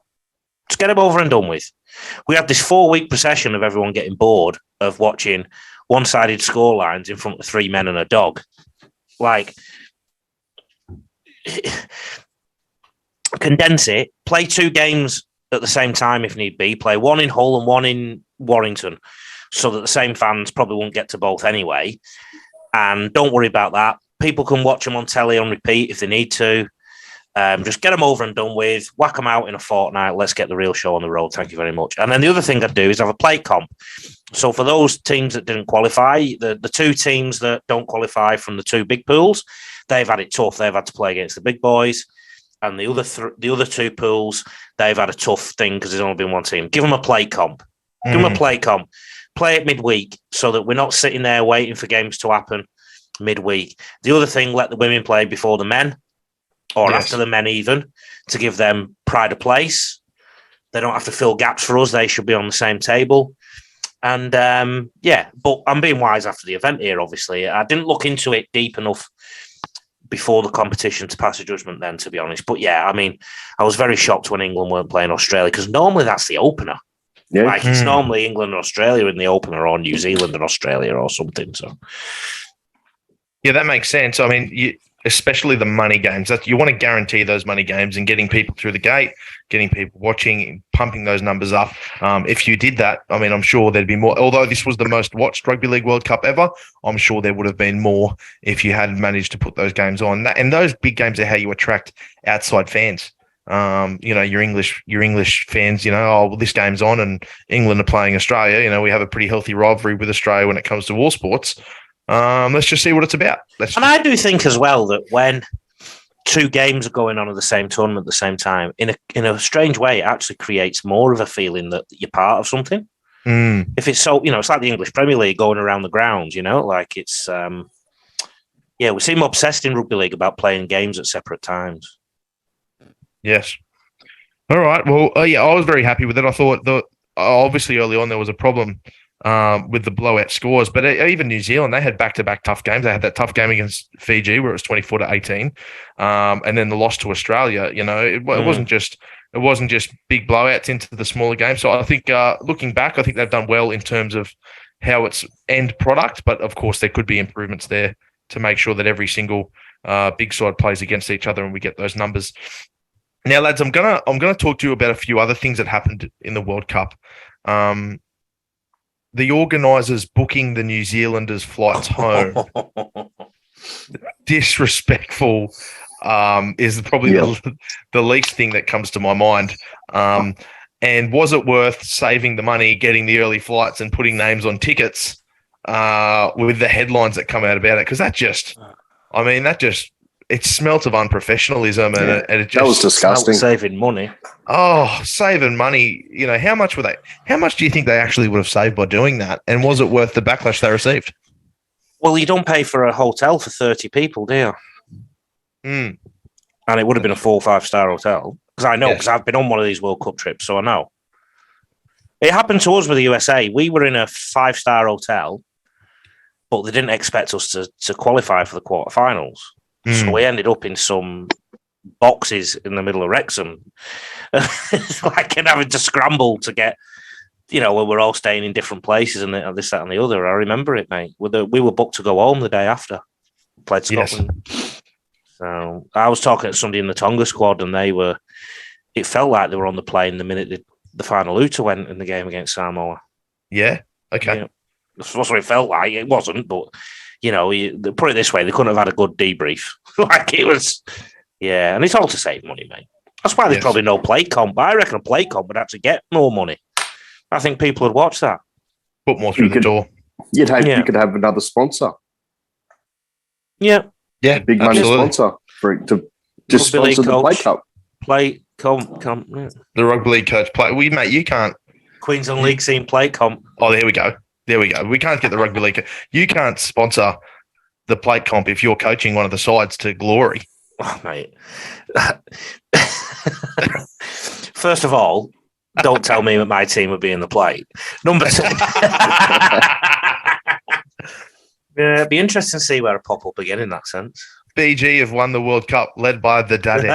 Just get them over and done with. We had this 4-week procession of everyone getting bored of watching one-sided scorelines in front of 3 men and a dog. Like, condense it, play 2 games at the same time if need be, play one in Hull and one in Warrington so that the same fans probably won't get to both anyway. And don't worry about that. People can watch them on telly on repeat if they need to. Just get them over and done with, whack them out in a fortnight. Let's get the real show on the road. Thank you very much. And then the other thing I'd do is have a plate comp. So for those teams that didn't qualify, the 2 teams that don't qualify from the 2 big pools, they've had it tough. They've had to play against the big boys. And the other 2 pools, they've had a tough thing because there's only been 1 team. Give them a plate comp. Give them a plate comp. Play it midweek so that we're not sitting there waiting for games to happen midweek. The other thing, let the women play before the men. Or after the men even, to give them pride of place. They don't have to fill gaps for us. They should be on the same table. And, but I'm being wise after the event here, obviously. I didn't look into it deep enough before the competition to pass a judgment then, to be honest. But, yeah, I mean, I was very shocked when England weren't playing Australia because normally that's the opener. Yeah. Like, it's normally England and Australia in the opener or New Zealand and Australia or something. So, yeah, that makes sense. I mean, especially the money games. That you want to guarantee those money games and getting people through the gate, getting people watching, pumping those numbers up. If you did that, I mean, I'm sure there'd be more. Although this was the most watched Rugby League World Cup ever, I'm sure there would have been more if you had managed to put those games on. And those big games are how you attract outside fans. Your English fans, this game's on and England are playing Australia. We have a pretty healthy rivalry with Australia when it comes to all sports. Let's just see what it's about. I do think as well that when 2 games are going on at the same tournament at the same time, in a strange way, it actually creates more of a feeling that you're part of something. If it's so, it's like the English Premier League going around the grounds, like it's, we seem obsessed in Rugby League about playing games at separate times. Yes. All right. Well, I was very happy with it. I thought that obviously early on there was a problem with the blowout scores, but even New Zealand, they had back-to-back tough games. They had that tough game against Fiji where it was 24-18, and then the loss to Australia. It wasn't just big blowouts into the smaller games. So I think looking back, I think they've done well in terms of how it's end product, but of course there could be improvements there to make sure that every single big side plays against each other and we get those numbers. Now, lads, I'm gonna talk to you about a few other things that happened in the World Cup. The organisers booking the New Zealanders' flights home. Disrespectful is probably the least thing that comes to my mind. And was it worth saving the money, getting the early flights and putting names on tickets with the headlines that come out about it? Because it smelt of unprofessionalism and it just... That was disgusting. Saving money. Oh, saving money. How much do you think they actually would have saved by doing that? And was it worth the backlash they received? Well, you don't pay for a hotel for 30 people, do you? And it would have been a 4 or 5-star hotel. Because I know, because I've been on one of these World Cup trips, so I know. It happened to us with the USA. We were in a 5-star hotel, but they didn't expect us to qualify for the quarterfinals. So we ended up in some boxes in the middle of Wrexham, like and having to scramble to get, when we're all staying in different places and this, that, and the other. I remember it, mate. We were booked to go home the day after. Played Scotland. Yes. So I was talking to somebody in the Tonga squad, and it felt like they were on the plane the minute the final Uta went in the game against Samoa. Yeah. Okay. That's what it felt like. It wasn't, but. Put it this way, they couldn't have had a good debrief. Like it was, and it's all to save money, mate. That's why there's probably no play comp. I reckon a play comp would actually get more money. I think people would watch that. Put more through the door. You could have another sponsor. Yeah. Yeah, big money sponsor for it to just sponsor the Play Cup. Play comp. Yeah. The rugby league coach play. Mate, you can't. Queensland League scene play comp. Oh, there we go. We can't get the rugby league. You can't sponsor the plate comp if you're coaching one of the sides to glory. Oh, mate. First of all, don't tell me that my team would be in the plate. Number 2. Yeah, it'd be interesting to see where a pop up again in that sense. BG have won the World Cup, led by the daddy.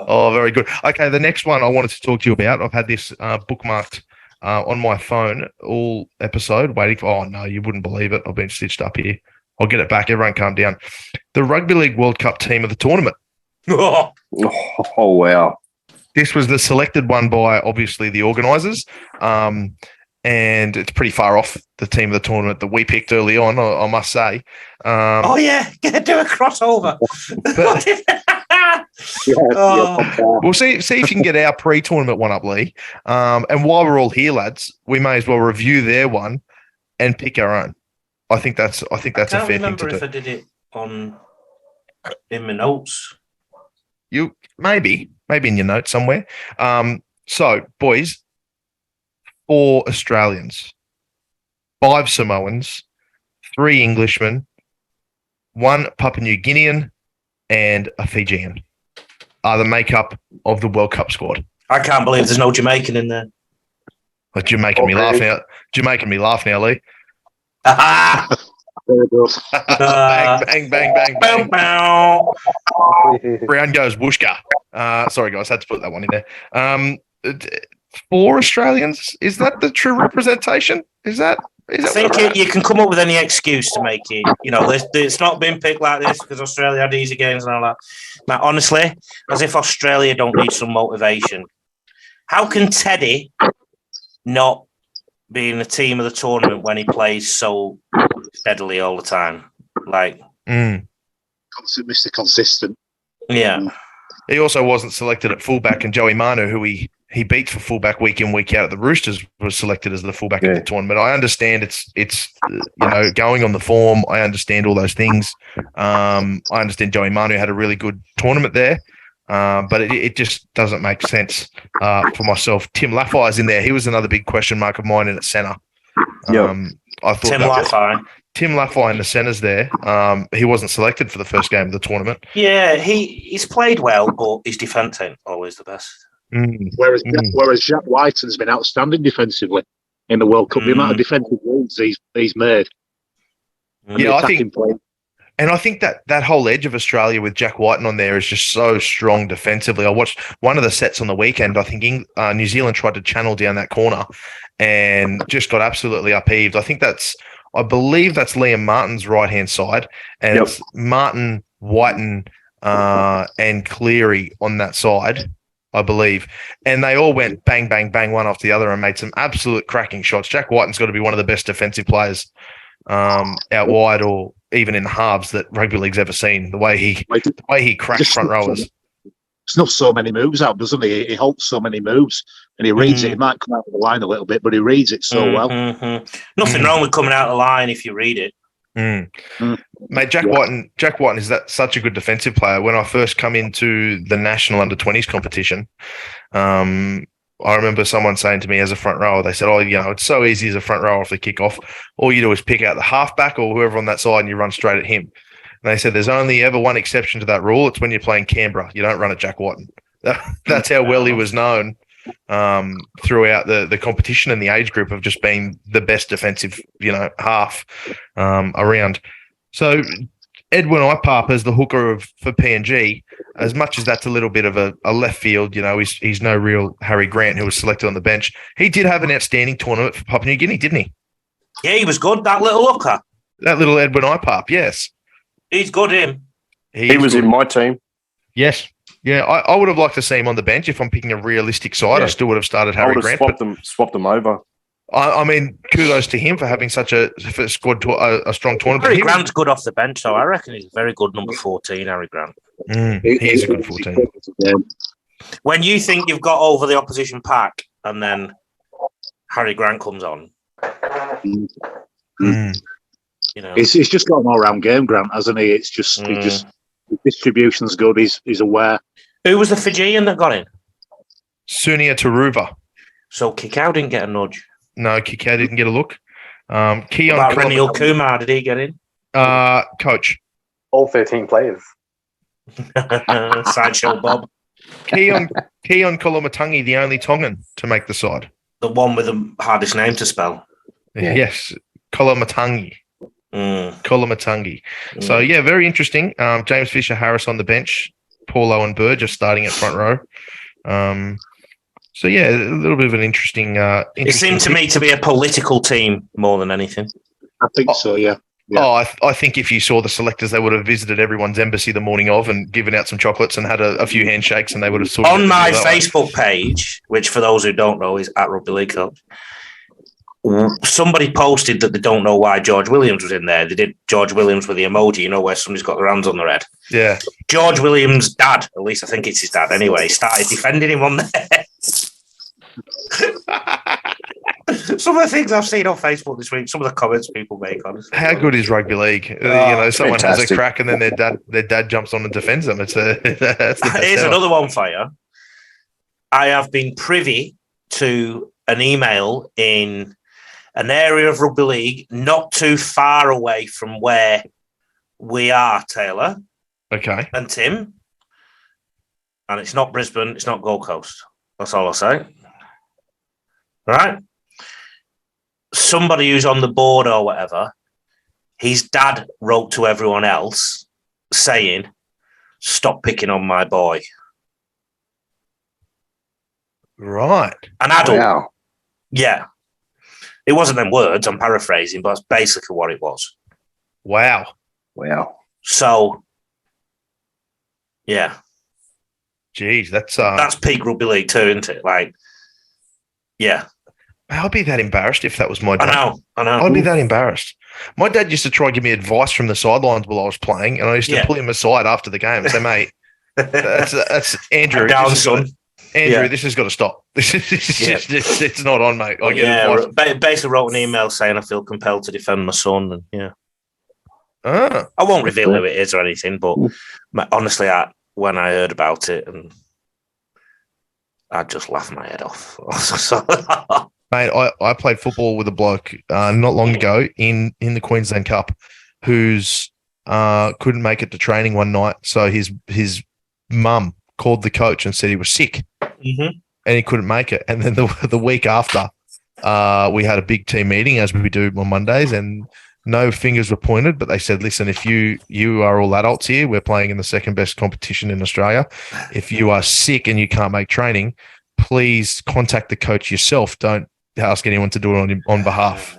Oh, very good. Okay, the next one I wanted to talk to you about. I've had this bookmarked on my phone all episode, waiting for. Oh no, you wouldn't believe it. I've been stitched up here. I'll get it back. Everyone, calm down. The Rugby League World Cup team of the tournament. Oh wow! This was the selected one by obviously the organisers. And it's pretty far off the team of the tournament that we picked early on, I must say. Oh, yeah. Do a crossover. We'll see if you can get our pre-tournament one up, Lee. And while we're all here, lads, we may as well review their one and pick our own. I think that's a fair thing to do. I can't remember if I did it in my notes. You maybe in your notes somewhere. So, boys, 4 Australians, 5 Samoans, 3 Englishmen, 1 Papua New Guinean, and a Fijian are the makeup of the World Cup squad. I can't believe there's no Jamaican in there. But you're making me laugh now. You're making me laugh now, Lee. Bang, bang, bang, bang, bang. Brown goes whooshka. Sorry, guys, had to put that one in there. 4 Australians? Is that the true representation? Is that? I think you can come up with any excuse to make it. It's not been picked like this because Australia had easy games and all that. Now, honestly, as if Australia don't need some motivation. How can Teddy not be in the team of the tournament when he plays so steadily all the time? Mr. Consistent. Yeah. He also wasn't selected at fullback, and Joey Manu, who he beats for fullback week in, week out at the Roosters, was selected as the fullback of the tournament. I understand it's going on the form. I understand all those things. I understand Joey Manu had a really good tournament there, but it just doesn't make sense for myself. Tim Laffey's in there. He was another big question mark of mine in at centre. I thought Tim Laffey in the centres there. He wasn't selected for the first game of the tournament. Yeah, he's played well, but his defence ain't always the best. Whereas Jack Whiten's been outstanding defensively in the World Cup. The amount of defensive rules he's made. I think that whole edge of Australia with Jack Whiten on there is just so strong defensively. I watched one of the sets on the weekend. I think New Zealand tried to channel down that corner and just got absolutely upheaved. I believe that's Liam Martin's right-hand side, and it's Martin, Whiten, and Cleary on that side, I believe. And they all went bang, bang, bang, one after the other and made some absolute cracking shots. Jack Whiten's got to be one of the best defensive players out wide or even in the halves that rugby league's ever seen. The way he cracks front rowers. Snuffs so many moves out, doesn't he? He halts so many moves and he reads it. He might come out of the line a little bit, but he reads it so well. Nothing wrong with coming out of the line if you read it. Mate, Jack Whiten is such a good defensive player. When I first come into the national under-20s competition, I remember someone saying to me as a front rower, they said, it's so easy as a front rower off the kickoff. All you do is pick out the halfback or whoever on that side and you run straight at him. And they said there's only ever one exception to that rule. It's when you're playing Canberra. You don't run at Jack Whiten. That's how well he was known throughout the competition and the age group of just being the best defensive, half around. So Edwin Ipap as the hooker for PNG, as much as that's a little bit of a left field, he's no real Harry Grant who was selected on the bench. He did have an outstanding tournament for Papua New Guinea, didn't he? Yeah, he was good, that little hooker. That little Edwin Ipap, yes. He's good, him. He was good in my team. Yes. Yeah, I would have liked to see him on the bench. If I'm picking a realistic side, I still would have started Harry Grant. Swapped them over. I mean, kudos to him for having such a strong tournament. Harry Grant's good off the bench, so I reckon he's a very good number 14, Harry Grant. He's a good 14. When you think you've got over the opposition pack, and then Harry Grant comes on, He's just got an all-round game, Grant, hasn't he? It's just his distribution's good. He's aware. Who was the Fijian that got in? Sunia Taruva. So Kikau didn't get a nudge. No, Kikau didn't get a look. Keon Reniel Kumar, did he get in? Coach. All 13 players. Sideshow Bob. Keon Kolomatangi, the only Tongan to make the side. The one with the hardest name to spell. Yes, Kolomatangi. Kolomatangi. So, very interesting. James Fisher-Harris on the bench. Paulo and Burr just starting at front row. A little bit of an interesting it seemed to me to be a political team more than anything. I think so, yeah. I think if you saw the selectors, they would have visited everyone's embassy the morning of and given out some chocolates and had a few handshakes, and they would have sorted on my Facebook page, which for those who don't know is at Rugby League Coach. Somebody posted that they don't know why George Williams was in there. They did George Williams with the emoji, where somebody's got their hands on their head. Yeah. George Williams' dad, at least I think it's his dad anyway, started defending him on there. Some of the things I've seen on Facebook this week, some of the comments people make, honestly. How good is rugby league? Someone has a crack and then their dad jumps on and defends them. That's the best Here's ever. another one for you. I have been privy to an email in an area of rugby league not too far away from where we are, Taylor. Okay. And Tim. And it's not Brisbane, it's not Gold Coast. That's all I'll say. Right? Somebody who's on the board or whatever, his dad wrote to everyone else saying, "Stop picking on my boy." Right. An adult. Wow. Yeah. It wasn't them words, I'm paraphrasing, but that's basically what it was. Wow. So, yeah. Jeez, that's peak rugby league too, isn't it? Like, yeah. I'd be that embarrassed if that was my dad. I know. I'd be that embarrassed. My dad used to try and give me advice from the sidelines while I was playing, and I used to pull him aside after the game and say, "Mate, that's Andrew. Andrew, this has got to stop. It's not on, mate." Basically wrote an email saying I feel compelled to defend my son, and I won't reveal who it is or anything, but honestly, when I heard about it, and I just laughed my head off. Mate, I played football with a bloke not long ago in the Queensland Cup who's couldn't make it to training one night, so his mum called the coach and said he was sick and he couldn't make it. And then the week after, we had a big team meeting as we do on Mondays, and no fingers were pointed, but they said, "Listen, if you are all adults here, we're playing in the second best competition in Australia. If you are sick and you can't make training, please contact the coach yourself. Don't ask anyone to do it on behalf."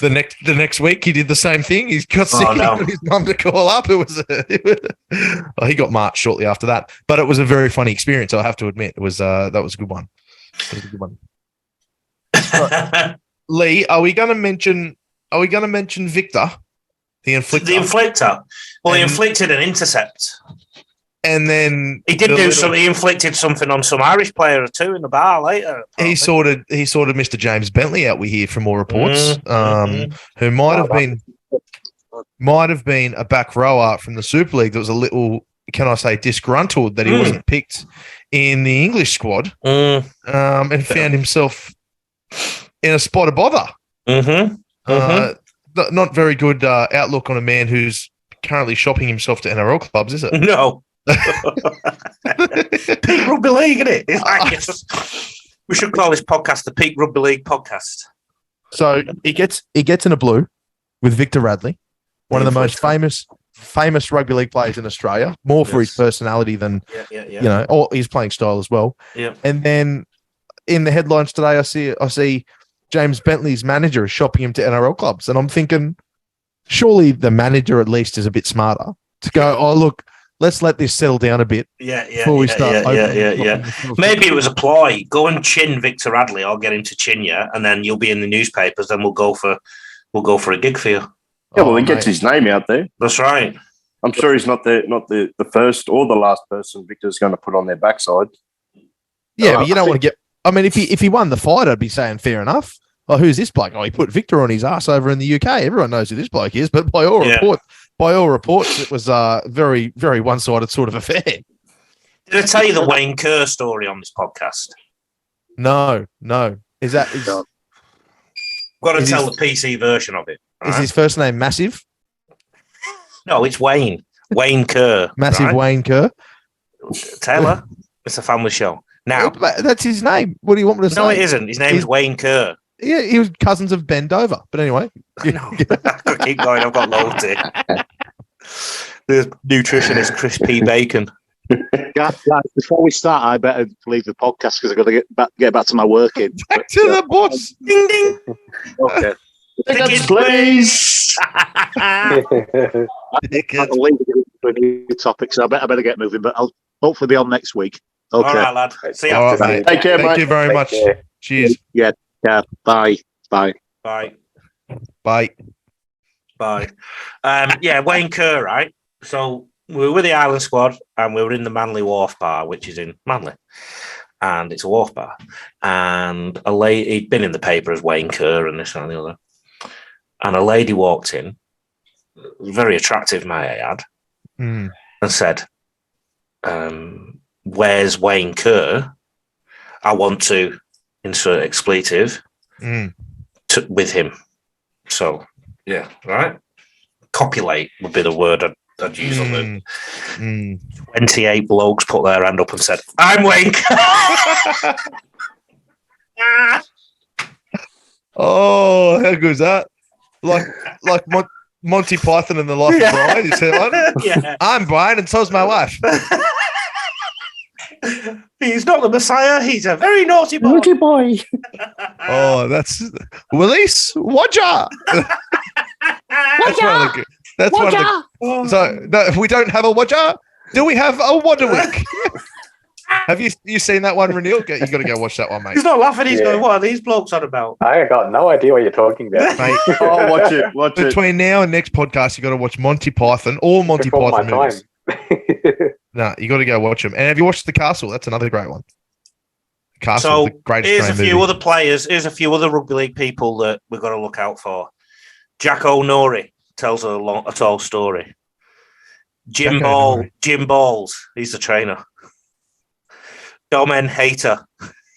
The next week, he did the same thing. He's got sick. He got his mum to call up. He got marched shortly after that. But it was a very funny experience. I have to admit, that was a good one. Lee, are we going to mention Victor, the inflictor? The inflictor. Well, he inflicted an intercept. And then he did do something. He inflicted something on some Irish player or two in the bar later. He sorted Mr. James Bentley out. We hear from more reports, who might have been a back rower from the Super League that was a little, can I say, disgruntled that he wasn't picked in the English squad, and found himself in a spot of bother. Not very good outlook on a man who's currently shopping himself to NRL clubs, is it? No. Peak Rugby League, isn't it? We should call this podcast the Peak Rugby League podcast. So he gets in a blue with Victor Radley, one of the most famous rugby league players in Australia, more for his personality than or his playing style as well. Yeah. And then in the headlines today, I see James Bentley's manager is shopping him to NRL clubs, and I'm thinking, surely the manager at least is a bit smarter to go, "Oh, look, let's let this settle down a bit before we start." Maybe it was a ploy. Go and chin Victor Radley, I'll get him to chin you, and then you'll be in the newspapers. Then we'll go for a gig for you. Yeah, well, he gets his name out there. That's right. I'm sure he's not the first or the last person Victor's going to put on their backside. Yeah, but you don't want to get. I mean, if he won the fight, I'd be saying fair enough. Oh, who's this bloke? Oh, he put Victor on his ass over in the UK. Everyone knows who this bloke is, but by all reports, it was a very, very one-sided sort of affair. Did I tell you the Wayne Kerr story on this podcast? No. Is that? Got to tell the PC version of it. Is his first name Massive? No, it's Wayne. Wayne Kerr. Massive right? Wayne Kerr. Taylor, it's a family show. Now, that's his name. What do you want me to say? No, it isn't. His name is Wayne Kerr. Yeah, he was cousins of Ben Dover. But anyway. No, I could keep going. I've got loads here. The nutritionist Chris P. Bacon. Guys, before we start, I better leave the podcast because I've got to get back to my working. Back to the bus. Ding, ding. Okay. Tickets, please. I'll leave it for a new topic, so I better get moving, but I'll hopefully be on next week. Okay. All right, lad. See you All after. right, mate. Take care, mate. Thank you very much. care. Cheers. Yeah. Bye. Bye. Bye. Yeah, Wayne Kerr, right? So we were with the Island squad and we were in the Manly Wharf Bar, which is in Manly. And it's a wharf bar. And a lady, he'd been in the paper as Wayne Kerr and this and the other. And a lady walked in, very attractive, may I add, and said, where's Wayne Kerr? I want to insert expletive with him. So, yeah, right? Copulate would be the word I'd use on them. 28 blokes put their hand up and said, I'm Wayne Kerr. Oh, how good is that? Like Monty Python and the Life of Brian. You see that one? Yeah. I'm Brian and so's my wife. He's not the Messiah. He's a very naughty boy. Naughty boy. Oh, that's Willis Wodger. That's one of the. So no, we don't have a Wodger. Do we have a Wodderwick? Have you seen that one, Renil? You got to go watch that one, mate. He's not laughing. He's going, what are these blokes on about? I got no idea what you're talking about. Mate, Oh, watch it. between now and next podcast, you got to watch Monty Python, all Monty Before Python my movies. No, you got to go watch them. And have you watched The Castle? That's another great one. Castle, So the greatest here's a Australian few movie. other players. Here's a few other rugby league people that we've got to look out for. Jack O'Norrie tells a tall story. Jim Balls, he's the trainer. Domen Hater.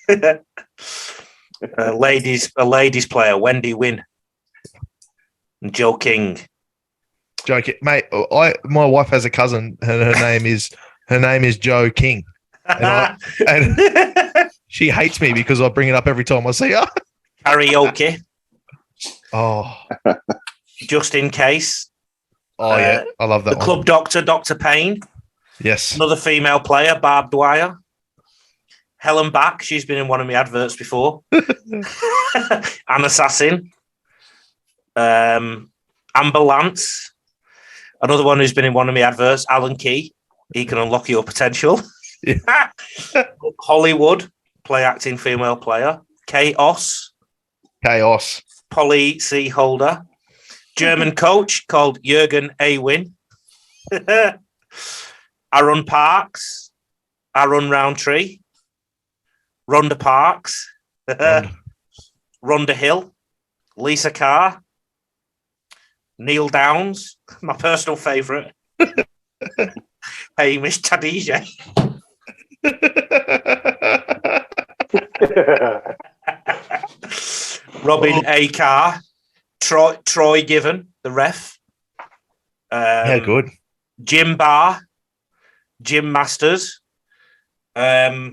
a ladies player, Wendy Wynn. And Joe King. Mate, my wife has a cousin, and her name is Joe King, and she hates me because I bring it up every time I see her. Karaoke, Oh, just in case. yeah, I love that The one. club doctor, Dr. Payne. Yes, Another female player, Barb Dwyer. Helen Back, she's been in one of my adverts before. An Assassin. Amber Lance. Another one who's been in one of my adverts, Alan Key. He can unlock your potential. Yeah. Hollywood, play acting female player. Chaos. Polly C. Holder. German coach called Jürgen Awin. Aaron Parks. Aaron Roundtree. Rhonda Parks. Rhonda Hill. Lisa Carr. Neil Downs, my personal favourite. Hamish Tadije. Robin A. Carr. Troy Given, the ref. yeah, good. Jim Barr. Jim Masters. Mark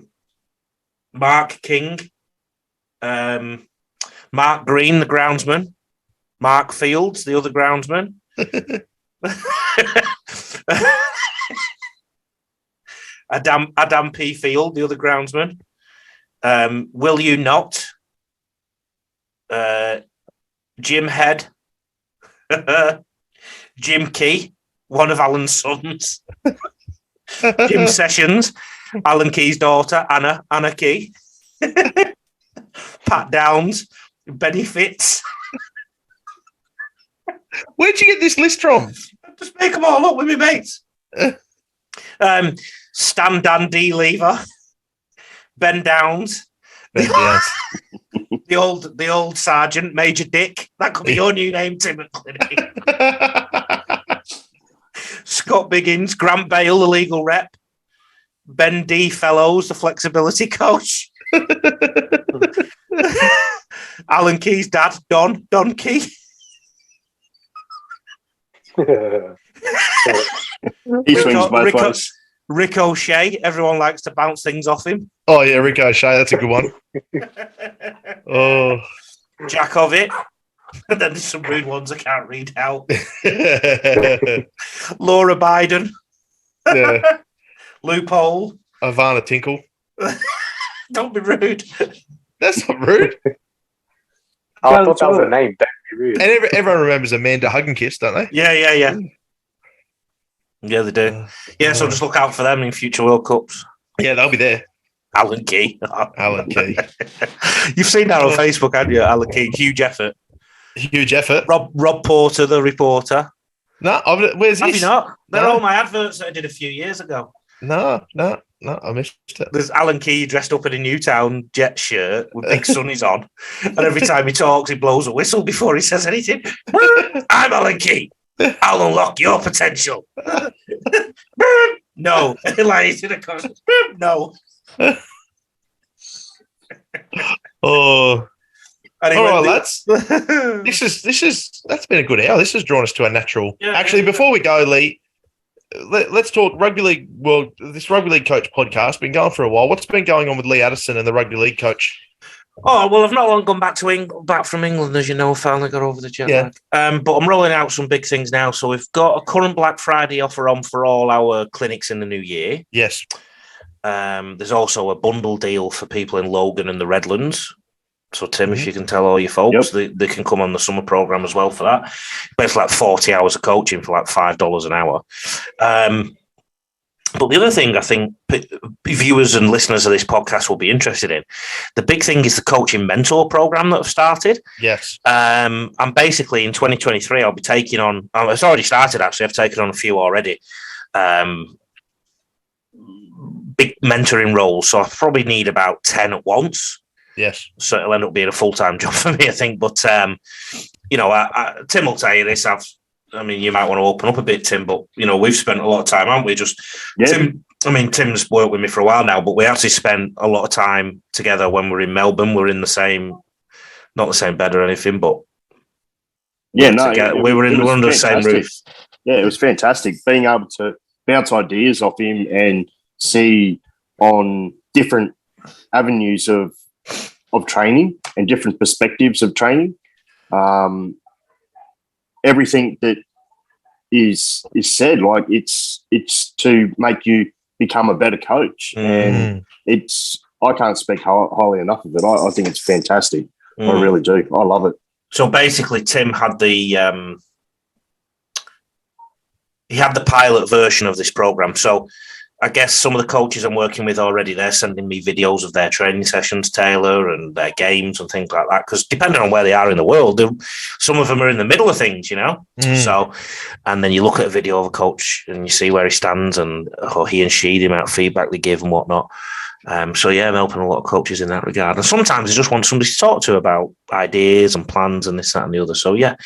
King. Mark Green, the groundsman. Mark Fields, the other groundsman. Adam P. Field, the other groundsman. Will You Not? Jim Head. Jim Key, one of Alan's sons. Jim Sessions, Alan Key's daughter, Anna Key. Pat Downs, Benny Fitz. Where'd you get this list from? Just make them all up with me mates. Stan Dandy Lever, Ben Downs, the old Sergeant Major Dick. That could be your new name, Tim at Clinic. Scott Biggins, Grant Bale, the legal rep, Ben D. Fellows, the flexibility coach. Alan Key's dad, Don Key. He swings both ways. Ricochet. Everyone likes to bounce things off him. Oh yeah, Ricochet. That's a good one. Oh, Jack of it. And then there's some rude ones I can't read out. Laura Biden. Yeah. Loophole. Ivana Tinkle. Don't be rude. That's not rude. I thought that was a name. Don't be rude. And everyone remembers Amanda Hug and Kiss, don't they? Yeah. Yeah, they do. Yeah, so just look out for them in future World Cups. Yeah, they'll be there. Alan Key. Alan Key. You've seen that on Facebook, haven't you? Alan Key. Huge effort. Rob Porter, the reporter. No, where's Have this? you not? They're No. all my adverts that I did a few years ago. No, I missed it. There's Alan Key dressed up in a Newtown Jet shirt with big sunnies on. And every time he talks, he blows a whistle before he says anything. I'm Alan Key. I'll unlock your potential. No. Like, no. Oh. Anyway, All right, lads. That's been a good hour. This has drawn us to a natural. Yeah, Actually, before we go, Lee, let's talk rugby league. Well, this rugby league coach podcast been going for a while. What's been going on with Lee Addison and the rugby league coach? Oh, well, I've not long gone back from England, as you know. Finally got over the jet lag. But I'm rolling out some big things now. So we've got a current Black Friday offer on for all our clinics in the new year. Yes. There's also a bundle deal for people in Logan and the Redlands. So, Tim, if you can tell all your folks, they can come on the summer program as well for that. Basically, like 40 hours of coaching for like $5 an hour. But the other thing I think viewers and listeners of this podcast will be interested in, the big thing is the coaching mentor program that I've started. Yes. And basically in 2023, I'll be taking on, it's already started actually, I've taken on a few already, big mentoring roles. So I probably need about 10 at once. Yes. So it'll end up being a full-time job for me, I think. But, you know, Tim will tell you this. I mean, you might want to open up a bit, Tim, but, you know, we've spent a lot of time, haven't we? Tim's worked with me for a while now, but we actually spent a lot of time together when we're in Melbourne. We're in the same, not the same bed or anything, but we were under the same roof. Yeah, it was fantastic being able to bounce ideas off him and see on different avenues of training and different perspectives of training. Everything that is said, like it's to make you become a better coach, and I can't speak highly enough of it. I think it's fantastic. I really do. I love it. So basically, Tim had the pilot version of this program. So I guess some of the coaches I'm working with already, they're sending me videos of their training sessions, Taylor, and their games and things like that. Because depending on where they are in the world, some of them are in the middle of things, you know? So, and then you look at a video of a coach and you see where he stands and he and she, the amount of feedback they give and whatnot. So, yeah, I'm helping a lot of coaches in that regard. And sometimes I just want somebody to talk to about ideas and plans and this, that, and the other. So, yeah,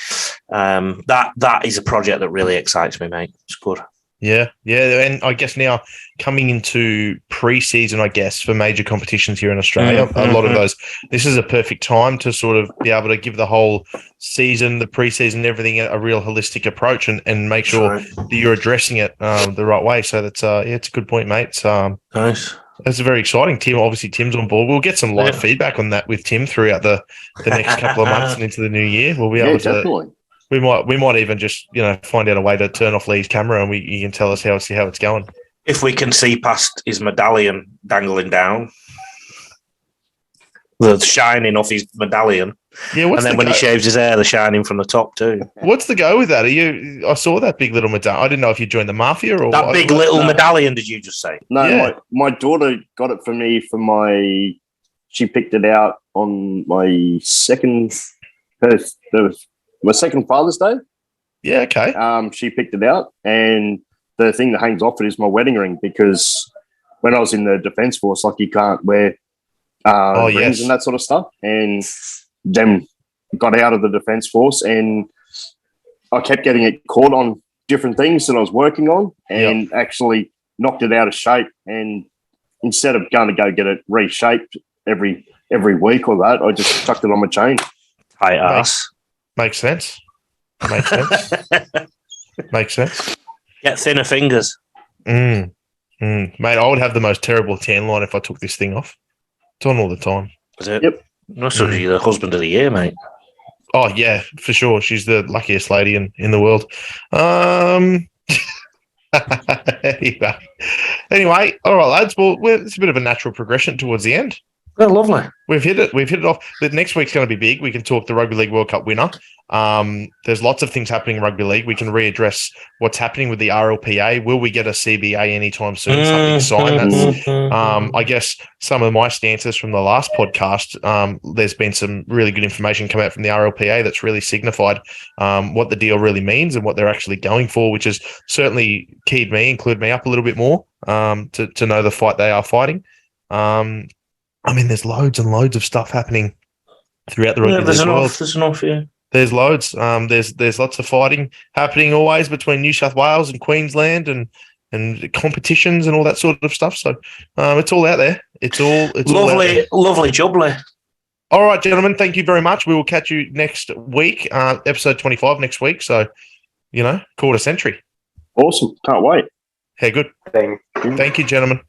that is a project that really excites me, mate. It's good. Yeah. And I guess now coming into pre-season, I guess, for major competitions here in Australia, a lot of those, this is a perfect time to sort of be able to give the whole season, the pre-season, everything a real holistic approach and make sure that you're addressing it the right way. So that's, it's a good point, mate. Nice. That's very exciting. Tim, obviously Tim's on board. We'll get some live feedback on that with Tim throughout the next couple of months and into the new year. We'll be able to definitely. We might even just find out a way to turn off Lee's camera and you can tell us how it's going. If we can see past his medallion dangling down, the shining off his medallion. Yeah, and then when he shaves his hair, the shining from the top too. What's the go with that? I saw that big little medallion. I didn't know if you joined the mafia or that big little medallion. Did you just say? No, my daughter got it for me for she picked it out on my second Father's Day. Yeah, okay. She picked it out, and the thing that hangs off it is my wedding ring, because when I was in the Defence Force, like, you can't wear rings yes. and that sort of stuff. And then got out of the Defence Force, and I kept getting it caught on different things that I was working on, and actually knocked it out of shape. And instead of going to go get it reshaped every week or that, I just chucked it on my chain. Tight ass. Makes sense. Makes sense. Get thinner fingers. Mate, I would have the most terrible tan line if I took this thing off. It's on all the time. Is it? Yep. Not so you're the husband of the year, mate. Oh, yeah, for sure. She's the luckiest lady in the world. Anyway, all right, lads. Well, it's a bit of a natural progression towards the end. Oh, lovely. We've hit it off. The next week's going to be big. We can talk the Rugby League World Cup winner. There's lots of things happening in Rugby League. We can readdress what's happening with the RLPA. Will we get a CBA anytime soon? Something signed. That's, I guess, some of my stances from the last podcast. There's been some really good information come out from the RLPA that's really signified what the deal really means and what they're actually going for, which has certainly included me up a little bit more to know the fight they are fighting. I mean, there's loads and loads of stuff happening throughout the rugby league world. There's enough, yeah. There's loads. There's lots of fighting happening always between New South Wales and Queensland and competitions and all that sort of stuff. So it's all out there. It's all lovely jubbly. All right, gentlemen. Thank you very much. We will catch you next week, episode 25 next week. So, quarter century. Awesome. Can't wait. Hey, good. Thank you. Thank you, gentlemen.